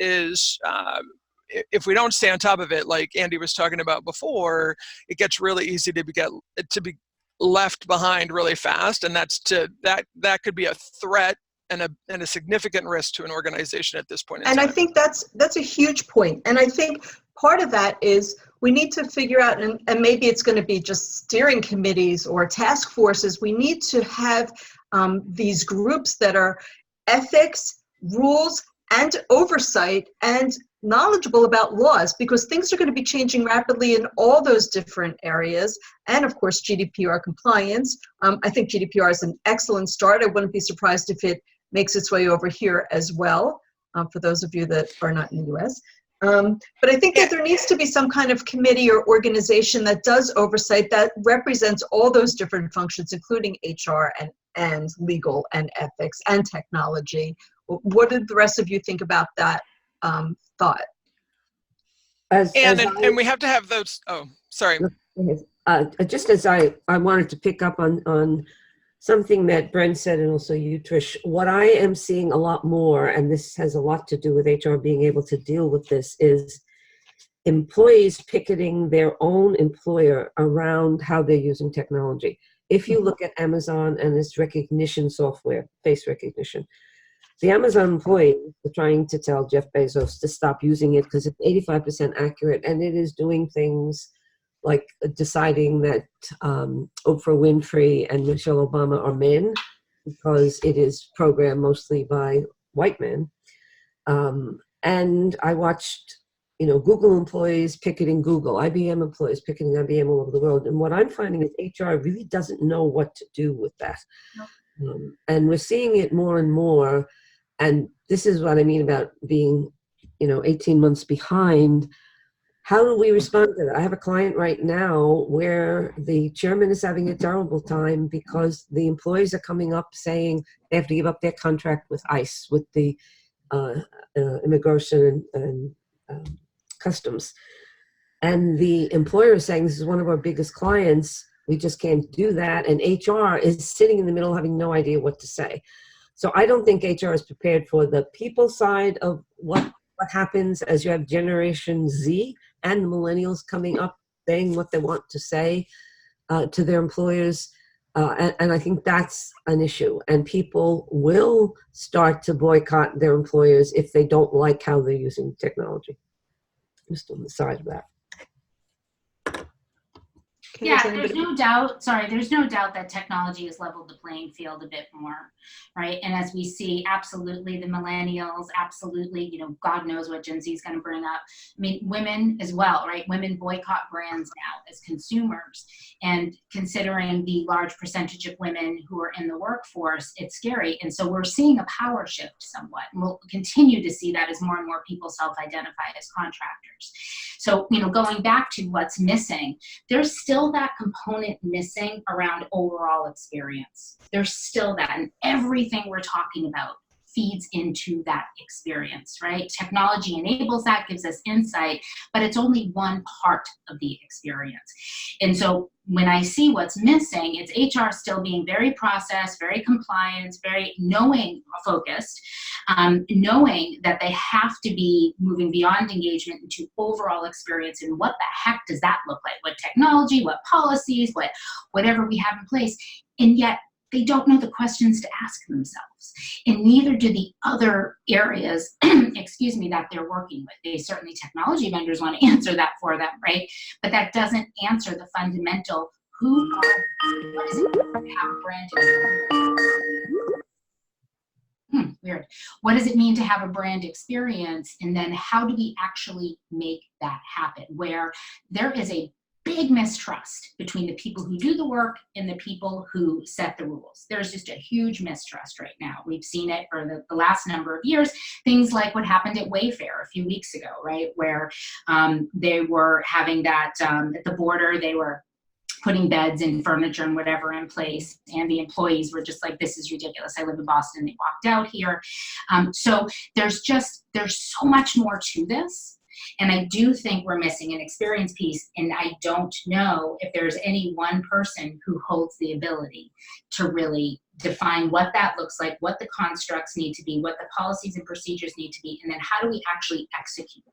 if we don't stay on top of it, like Andy was talking about before, it gets really easy to be left behind really fast, and that could be a threat and a significant risk to an organization at this point in time. And I think that's a huge point. And I think part of that is we need to figure out, and maybe it's going to be just steering committees or task forces, we need to have these groups that are ethics, rules, and oversight, and knowledgeable about laws, because things are going to be changing rapidly in all those different areas. And of course, GDPR compliance. I think GDPR is an excellent start. I wouldn't be surprised if it makes its way over here as well, for those of you that are not in the US. But I think that there needs to be some kind of committee or organization that does oversight, that represents all those different functions, including HR and legal and ethics and technology. What did the rest of you think about that thought? And we have to have those. Oh, sorry. Just as I wanted to pick up on something that Brent said, and also you, Trish, what I am seeing a lot more, and this has a lot to do with HR being able to deal with this, is employees picketing their own employer around how they're using technology. If you look at Amazon and its recognition software, face recognition, the Amazon employees are trying to tell Jeff Bezos to stop using it because it's 85% accurate, and it is doing things like deciding that Oprah Winfrey and Michelle Obama are men because it is programmed mostly by white men. And I watched, Google employees picketing Google, IBM employees picketing IBM all over the world. And what I'm finding is HR really doesn't know what to do with that. And we're seeing it more and more. And this is what I mean about being, 18 months behind. How do we respond to that? I have a client right now where the chairman is having a terrible time because the employees are coming up saying they have to give up their contract with ICE, with the immigration and customs. And the employer is saying, this is one of our biggest clients, we just can't do that. And HR is sitting in the middle having no idea what to say. So I don't think HR is prepared for the people side of what happens as you have Generation Z and the millennials coming up saying what they want to say to their employers. And I think that's an issue. And people will start to boycott their employers if they don't like how they're using technology. Just on the side of that. Yeah, there's no doubt that technology has leveled the playing field a bit more, right? And as we see, absolutely, the millennials, absolutely, God knows what Gen Z is going to bring up. I mean, women as well, right? Women boycott brands now as consumers. And considering the large percentage of women who are in the workforce, it's scary. And so we're seeing a power shift somewhat. And we'll continue to see that as more and more people self-identify as contractors. So, going back to what's missing, there's still that component missing around overall experience. There's still that, and everything we're talking about feeds into that experience, right? Technology enables that, gives us insight, but it's only one part of the experience. And so when I see what's missing, it's HR still being very process, very compliance, very knowing focused, knowing that they have to be moving beyond engagement into overall experience. And what the heck does that look like? What technology, what policies, whatever we have in place. And yet they don't know the questions to ask themselves. And neither do the other areas, excuse me, that they're working with. They certainly, technology vendors want to answer that for them, right? But that doesn't answer the fundamental, what is it to have a brand experience? Weird. What does it mean to have a brand experience? And then how do we actually make that happen? Where there is a big mistrust between the people who do the work and the people who set the rules. There's just a huge mistrust right now. We've seen it for the last number of years. Things like what happened at Wayfair a few weeks ago, right? Where they were having that at the border, they were putting beds and furniture and whatever in place. And the employees were just like, this is ridiculous. I live in Boston. They walked out here. So there's so much more to this. And I do think we're missing an experience piece. And I don't know if there's any one person who holds the ability to really define what that looks like, what the constructs need to be, what the policies and procedures need to be, and then how do we actually execute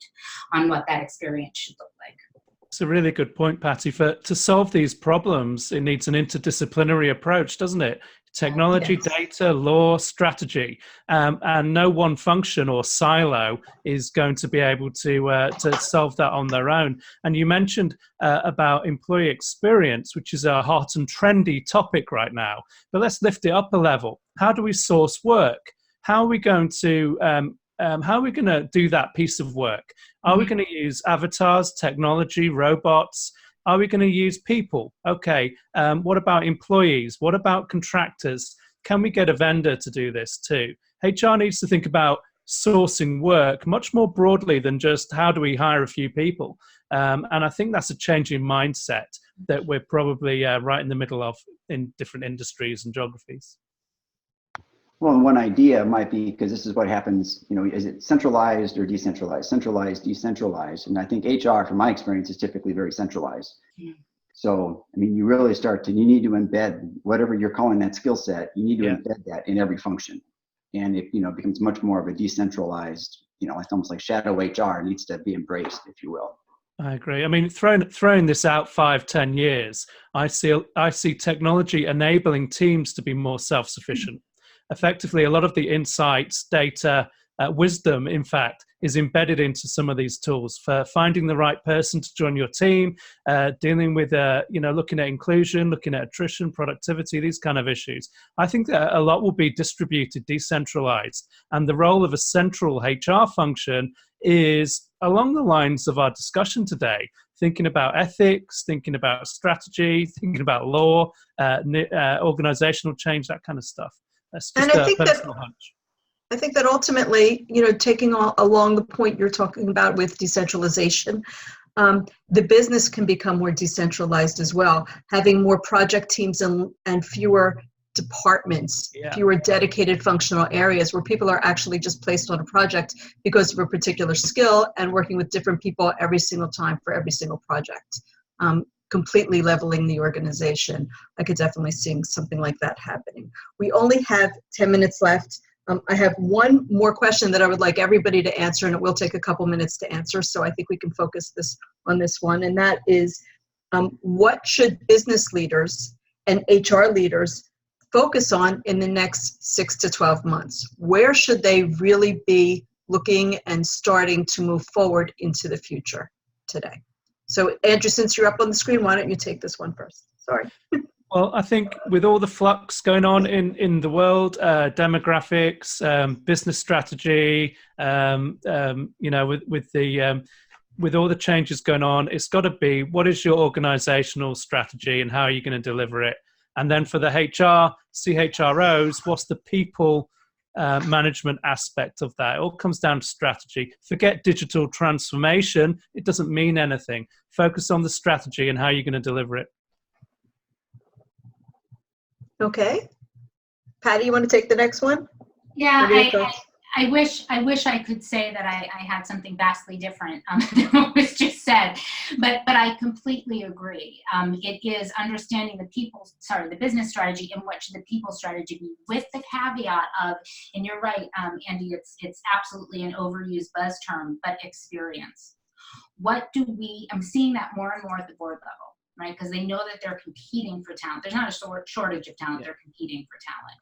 on what that experience should look like. It's a really good point, Patty. To solve these problems, it needs an interdisciplinary approach, doesn't it? Technology, Yes. data, law, strategy, and no one function or silo is going to be able to solve that on their own. And you mentioned about employee experience, which is a hot and trendy topic right now. But let's lift it up a level. How do we source work? How are we going to do that piece of work? Are we going to use avatars, technology, robots? Are we going to use people? Okay, what about employees? What about contractors? Can we get a vendor to do this too? HR needs to think about sourcing work much more broadly than just how do we hire a few people? And I think that's a changing mindset that we're probably right in the middle of in different industries and geographies. Well, one idea might be, because this is what happens, is it centralized or decentralized? Centralized, decentralized. And I think HR, from my experience, is typically very centralized. Yeah. So, you really you need to embed whatever you're calling that skill set, you need to embed that in every function. And it, becomes much more of a decentralized, it's almost like shadow HR needs to be embraced, if you will. I agree. Throwing this out 5-10 years, I see technology enabling teams to be more self-sufficient. Effectively, a lot of the insights, data, wisdom, in fact, is embedded into some of these tools for finding the right person to join your team, dealing with, looking at inclusion, looking at attrition, productivity, these kind of issues. I think that a lot will be distributed, decentralized, and the role of a central HR function is along the lines of our discussion today, thinking about ethics, thinking about strategy, thinking about law, organizational change, that kind of stuff. That's just a personal hunch. I think that ultimately, taking along the point you're talking about with decentralization, the business can become more decentralized as well, having more project teams and fewer departments, fewer dedicated functional areas where people are actually just placed on a project because of a particular skill and working with different people every single time for every single project. Completely leveling the organization. I could definitely see something like that happening. We only have 10 minutes left. I have one more question that I would like everybody to answer, and it will take a couple minutes to answer, so I think we can focus on this one, and that is, what should business leaders and HR leaders focus on in the next 6 to 12 months? Where should they really be looking and starting to move forward into the future today? So, Andrew, since you're up on the screen, why don't you take this one first? Sorry. Well, I think with all the flux going on in the world, demographics, business strategy, with all the changes going on, it's got to be, what is your organizational strategy and how are you going to deliver it? And then for the CHROs, what's the people management aspect of that? It all comes down to strategy. Forget digital transformation. It doesn't mean anything. Focus on the strategy and how you're going to deliver it. Okay. Patty, you want to take the next one? Yeah, What are your thoughts? I wish I could say that I had something vastly different than what was just said, but I completely agree. It is understanding the business strategy and what should the people strategy be, with the caveat of, and you're right, Andy, it's absolutely an overused buzz term, but experience. I'm seeing that more and more at the board level, right? Because they know that they're competing for talent. There's not a shortage of talent, they're competing for talent.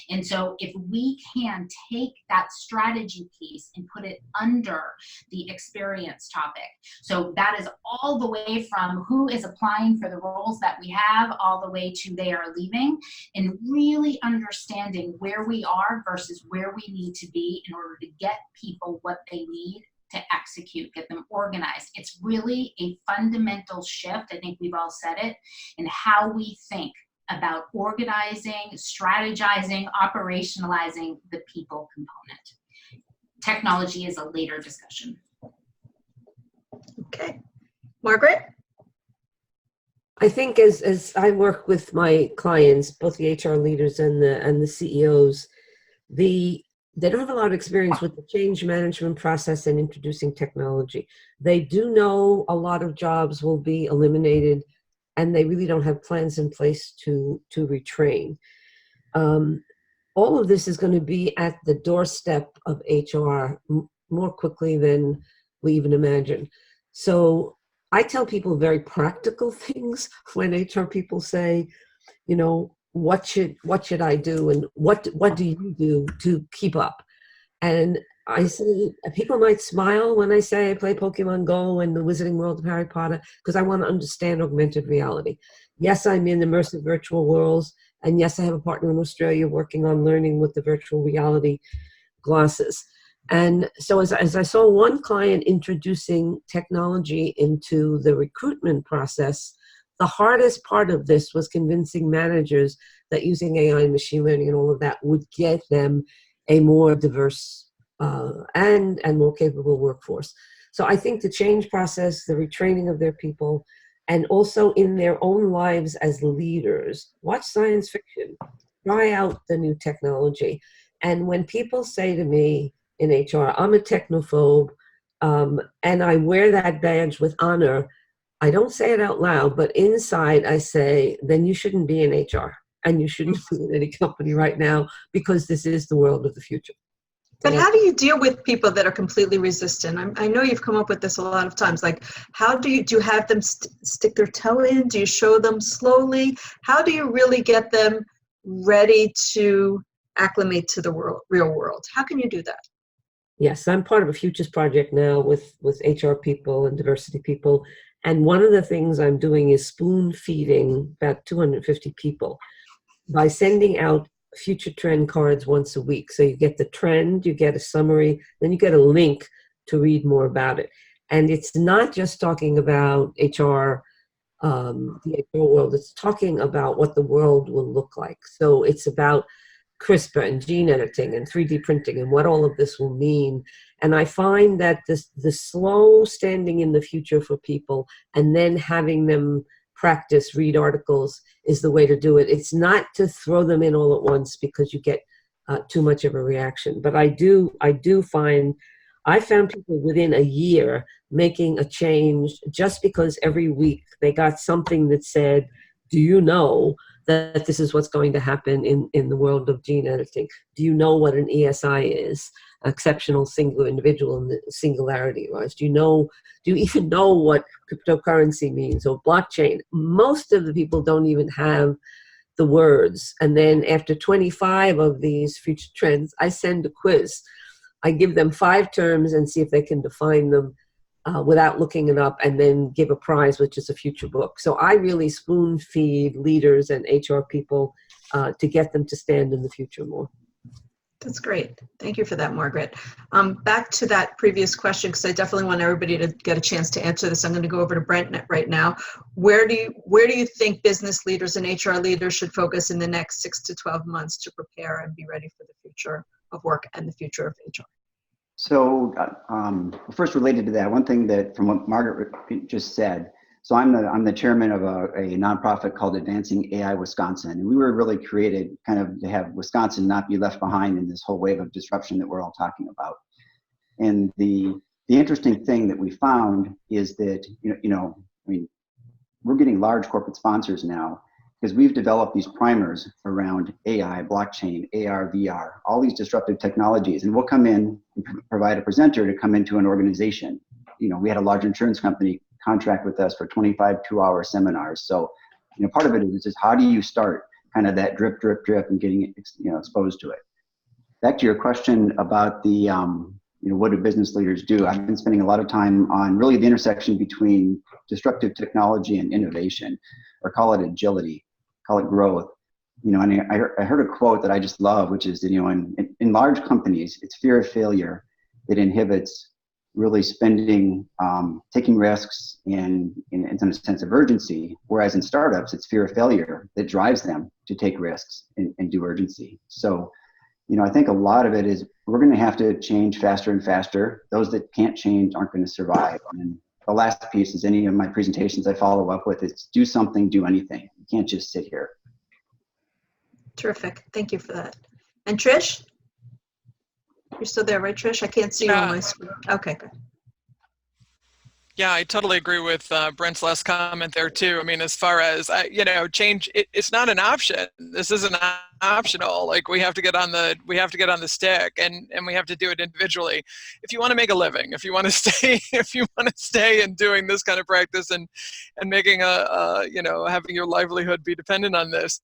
And so if we can take that strategy piece and put it under the experience topic, so that is all the way from who is applying for the roles that we have, all the way to they are leaving, and really understanding where we are versus where we need to be in order to get people what they need to execute, get them organized. It's really a fundamental shift, I think we've all said it, in how we think about organizing, strategizing, operationalizing the people component. Technology is a later discussion. Okay. Margaret? I think as I work with my clients, both the HR leaders and the CEOs, they don't have a lot of experience with the change management process and introducing technology. They do know a lot of jobs will be eliminated, and they really don't have plans in place to retrain. All of this is going to be at the doorstep of HR more quickly than we even imagine. So I tell people very practical things when HR people say, you know, what should I do, and what do you do to keep up? And I say, people might smile when I say I play Pokemon Go and the Wizarding World of Harry Potter, because I want to understand augmented reality. Yes, I'm in immersive virtual worlds, and yes, I have a partner in Australia working on learning with the virtual reality glasses. And so as I saw one client introducing technology into the recruitment process, the hardest part of this was convincing managers that using AI and machine learning and all of that would get them a more diverse and more capable workforce. So I think the change process, the retraining of their people, and also in their own lives as leaders, watch science fiction, try out the new technology. And when people say to me in HR, I'm a technophobe, and I wear that badge with honor, I don't say it out loud, but inside I say, then you shouldn't be in HR and you shouldn't be in any company right now, because this is the world of the future. But how do you deal with people that are completely resistant? I know you've come up with this a lot of times. Like, how do you have them stick their toe in? Do you show them slowly? How do you really get them ready to acclimate to the real world? How can you do that? Yes, I'm part of a futures project now with HR people and diversity people. And one of the things I'm doing is spoon feeding about 250 people by sending out future trend cards once a week. So you get the trend, you get a summary, then you get a link to read more about it. And it's not just talking about HR, the HR world, it's talking about what the world will look like. So it's about CRISPR and gene editing and 3D printing and what all of this will mean. And I find that the slow standing in the future for people and then having them practice, read articles, is the way to do it. It's not to throw them in all at once because you get too much of a reaction. But I found people within a year making a change just because every week they got something that said, do you know that this is what's going to happen in the world of gene editing? Do you know what an ESI is? Exceptional singular individual in the singularity, right? Do you even know what cryptocurrency means or blockchain? Most of the people don't even have the words. And then after 25 of these future trends, I send a quiz. I give them 5 terms and see if they can define them without looking it up, and then give a prize, which is a future book. So I really spoon feed leaders and HR people to get them to stand in the future more. That's great. Thank you for that, Margaret. Back to that previous question, because I definitely want everybody to get a chance to answer this. I'm going to go over to Brent right now. Where do you think business leaders and HR leaders should focus in the next 6 to 12 months to prepare and be ready for the future of work and the future of HR? So first, related to that, one thing that from what Margaret just said, So I'm the chairman of a nonprofit called Advancing AI Wisconsin. And we were really created kind of to have Wisconsin not be left behind in this whole wave of disruption that we're all talking about. And the interesting thing that we found is that, I mean, we're getting large corporate sponsors now because we've developed these primers around AI, blockchain, AR, VR, all these disruptive technologies. And we'll come in and provide a presenter to come into an organization. We had a large insurance company contract with us for 25 2-hour seminars. So, part of it is just how do you start kind of that drip, drip, drip and getting exposed to it. Back to your question about the, what do business leaders do? I've been spending a lot of time on really the intersection between disruptive technology and innovation, or call it agility, call it growth. And I heard a quote that I just love, which is that, in large companies, it's fear of failure that inhibits really spending, taking risks in a sense of urgency. Whereas in startups, it's fear of failure that drives them to take risks and do urgency. So, I think a lot of it is we're going to have to change faster and faster. Those that can't change aren't going to survive. And the last piece is any of my presentations I follow up with is do something, do anything. You can't just sit here. Terrific. Thank you for that. And Trish? You're still there, right, Trish? I can't see you on my screen. Okay, good. Yeah, I totally agree with Brent's last comment there too. I mean, as far as change, it's not an option. This isn't optional. Like we have to get on the stick, and we have to do it individually. If you want to make a living, if you want to stay in doing this kind of practice and making having your livelihood be dependent on this,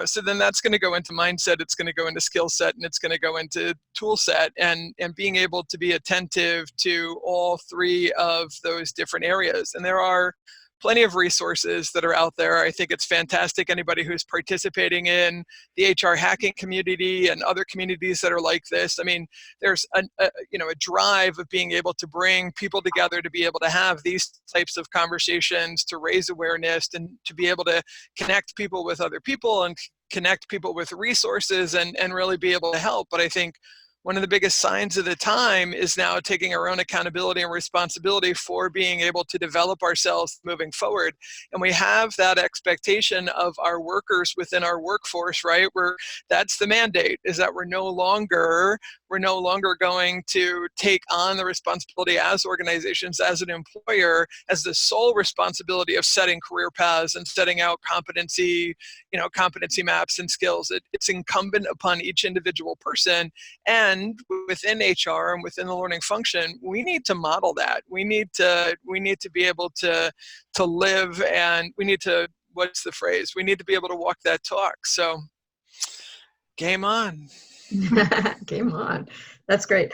so then that's going to go into mindset, it's going to go into skill set, and it's going to go into tool set, and being able to be attentive to all three of those different areas. And there are plenty of resources that are out there. I think it's fantastic. Anybody who's participating in the HR hacking community and other communities that are like this. I mean, there's a drive of being able to bring people together to be able to have these types of conversations, to raise awareness, and to be able to connect people with other people and connect people with resources and really be able to help. But I think one of the biggest signs of the time is now taking our own accountability and responsibility for being able to develop ourselves moving forward. And we have that expectation of our workers within our workforce, right? That's the mandate, is that we're no longer going to take on the responsibility as organizations, as an employer, as the sole responsibility of setting career paths and setting out competency maps and skills. It's incumbent upon each individual person, and within HR and within the learning function, we need to model that. We need to be able to live, and we need to, what's the phrase? We need to be able to walk that talk. So, game on. Game on. That's great.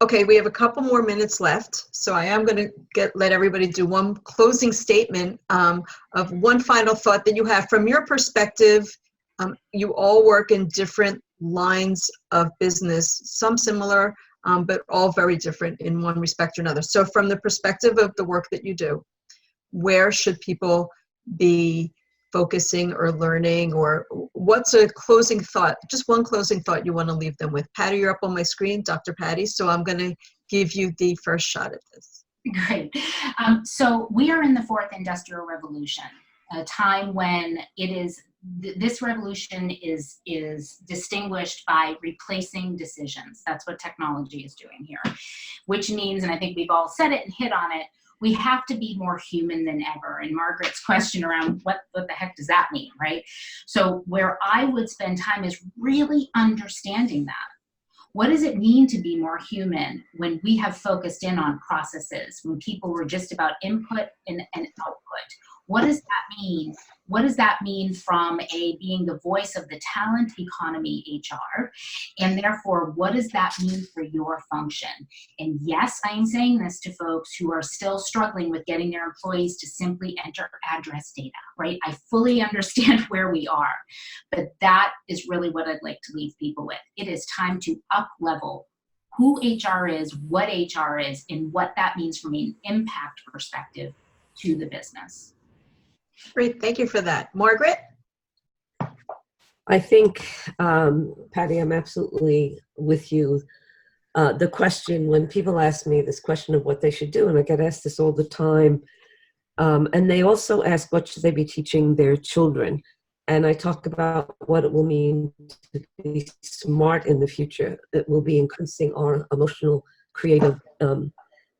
Okay, we have a couple more minutes left, so I am going to let everybody do one closing statement of one final thought that you have from your perspective. You all work in different lines of business, some similar, but all very different in one respect or another. So from the perspective of the work that you do, where should people be focusing or learning, or what's a closing thought, just one closing thought you want to leave them with? Patty, you're up on my screen, Dr. Patty, so I'm going to give you the first shot at this. Great. So we are in the fourth industrial revolution, a time when this revolution is distinguished by replacing decisions. That's what technology is doing here, which means, and I think we've all said it and hit on it, we have to be more human than ever. And Margaret's question around what the heck does that mean, right? So where I would spend time is really understanding that. What does it mean to be more human when we have focused in on processes, when people were just about input and output? What does that mean? What does that mean from being the voice of the talent economy, HR? And therefore, what does that mean for your function? And yes, I am saying this to folks who are still struggling with getting their employees to simply enter address data, right? I fully understand where we are, but that is really what I'd like to leave people with. It is time to up-level who HR is, what HR is, and what that means from an impact perspective to the business. Great, thank you for that. Margaret? I think, Patty, I'm absolutely with you. The question, when people ask me this question of what they should do, and I get asked this all the time, And they also ask what should they be teaching their children. And I talk about what it will mean to be smart in the future. It will be increasing our emotional, creative,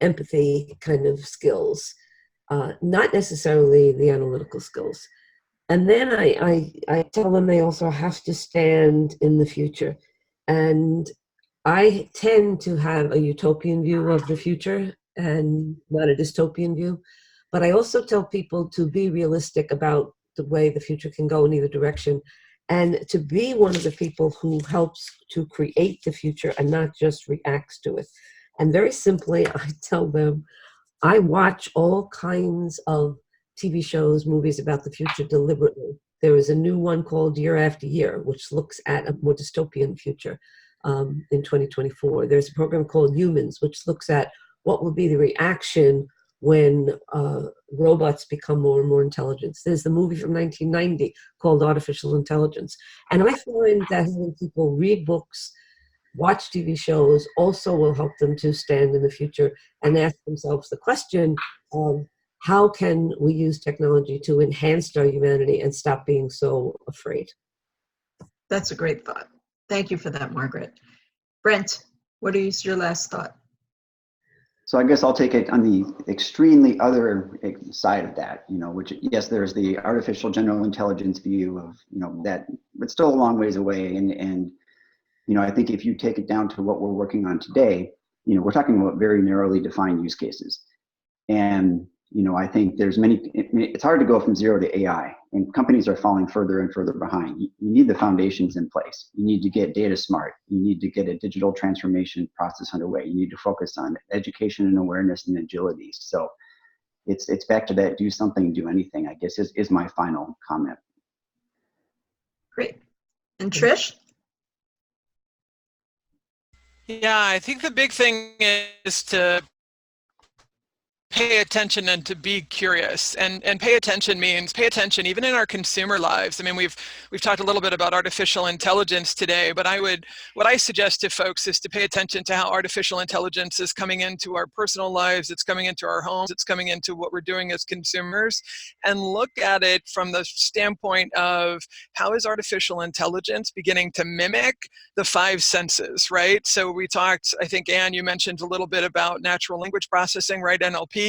empathy kind of skills, not necessarily the analytical skills. And then I tell them they also have to stand in the future. And I tend to have a utopian view of the future and not a dystopian view. But I also tell people to be realistic about the way the future can go in either direction, and to be one of the people who helps to create the future and not just reacts to it. And very simply, I tell them, I watch all kinds of TV shows, movies about the future deliberately. There is a new one called Year After Year, which looks at a more dystopian future in 2024. There's a program called Humans, which looks at what will be the reaction when robots become more and more intelligent. There's the movie from 1990 called Artificial Intelligence. And I find that having people read books, watch TV shows also will help them to stand in the future and ask themselves the question of how can we use technology to enhance our humanity and stop being so afraid? That's a great thought. Thank you for that, Margaret. Brent, what is your last thought? So I guess I'll take it on the extremely other side of that, which, yes, there's the artificial general intelligence view of, that, but still a long ways away. And I think if you take it down to what we're working on today, we're talking about very narrowly defined use cases. And, I think it's hard to go from zero to AI, and companies are falling further and further behind. You need the foundations in place. You need to get data smart. You need to get a digital transformation process underway. You need to focus on education and awareness and agility. So it's back to that do something, do anything, I guess, is my final comment. Great. And Trish? Yeah, I think the big thing is to pay attention and to be curious, and pay attention means pay attention even in our consumer lives. I mean, we've talked a little bit about artificial intelligence today, but what I suggest to folks is to pay attention to how artificial intelligence is coming into our personal lives, it's coming into our homes, it's coming into what we're doing as consumers, and look at it from the standpoint of how is artificial intelligence beginning to mimic the five senses, right? So we talked, I think, Anne, you mentioned a little bit about natural language processing, right? NLP.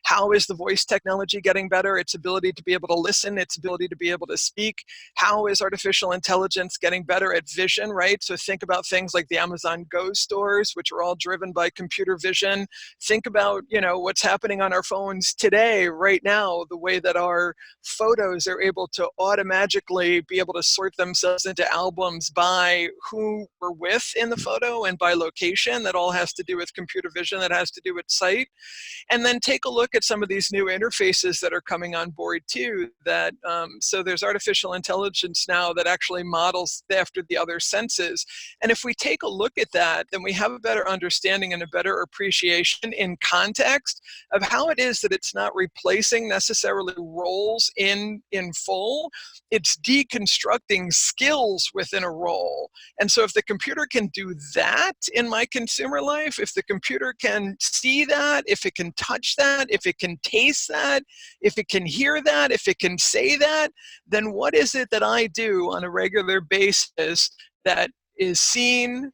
How is the voice technology getting better? Its ability to be able to listen, its ability to be able to speak. How is artificial intelligence getting better at vision, right? So think about things like the Amazon Go stores, which are all driven by computer vision. Think about, what's happening on our phones today, right now, the way that our photos are able to automatically be able to sort themselves into albums by who we're with in the photo and by location. That all has to do with computer vision, that has to do with sight. And then take a look at some of these new interfaces that are coming on board too, that so there's artificial intelligence now that actually models after the other senses. And if we take a look at that, then we have a better understanding and a better appreciation in context of how it is that it's not replacing necessarily roles in full. It's deconstructing skills within a role. And so if the computer can do that in my consumer life, if the computer can see that, if it can touch that, if it can taste that, if it can hear that, if it can say that, then what is it that I do on a regular basis that is seen,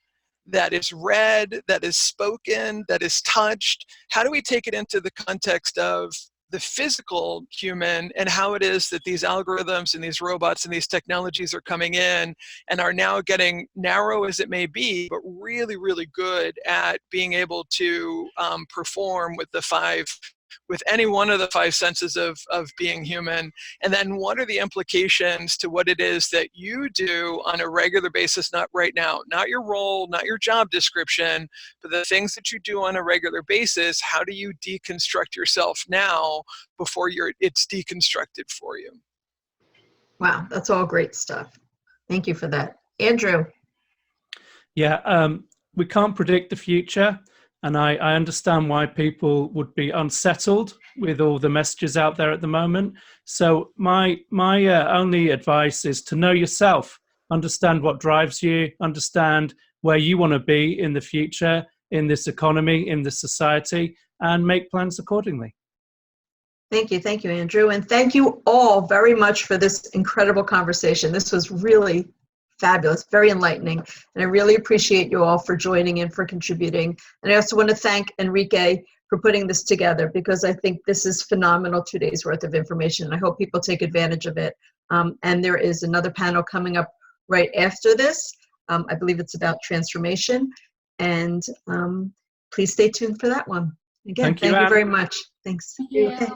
that is read, that is spoken, that is touched? How do we take it into the context of the physical human and how it is that these algorithms and these robots and these technologies are coming in and are now getting, narrow as it may be, but really, really good at being able to perform with any one of the five senses of being human? And then what are the implications to what it is that you do on a regular basis, not right now, not your role, not your job description, but the things that you do on a regular basis? How do you deconstruct yourself now before it's deconstructed for you? Wow, that's all great stuff. Thank you for that. Andrew? Yeah, we can't predict the future. And I understand why people would be unsettled with all the messages out there at the moment. So my only advice is to know yourself, understand what drives you, understand where you want to be in the future, in this economy, in this society, and make plans accordingly. Thank you, Andrew. And thank you all very much for this incredible conversation. This was really fabulous, very enlightening. And I really appreciate you all for joining in, for contributing. And I also want to thank Enrique for putting this together, because I think this is phenomenal 2 days worth of information. And I hope people take advantage of it. And there is another panel coming up right after this. I believe it's about transformation. And please stay tuned for that one. Again, Thank you, thank you Anne. very much. Thanks. Thank you. Okay.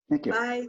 Thank you. Bye.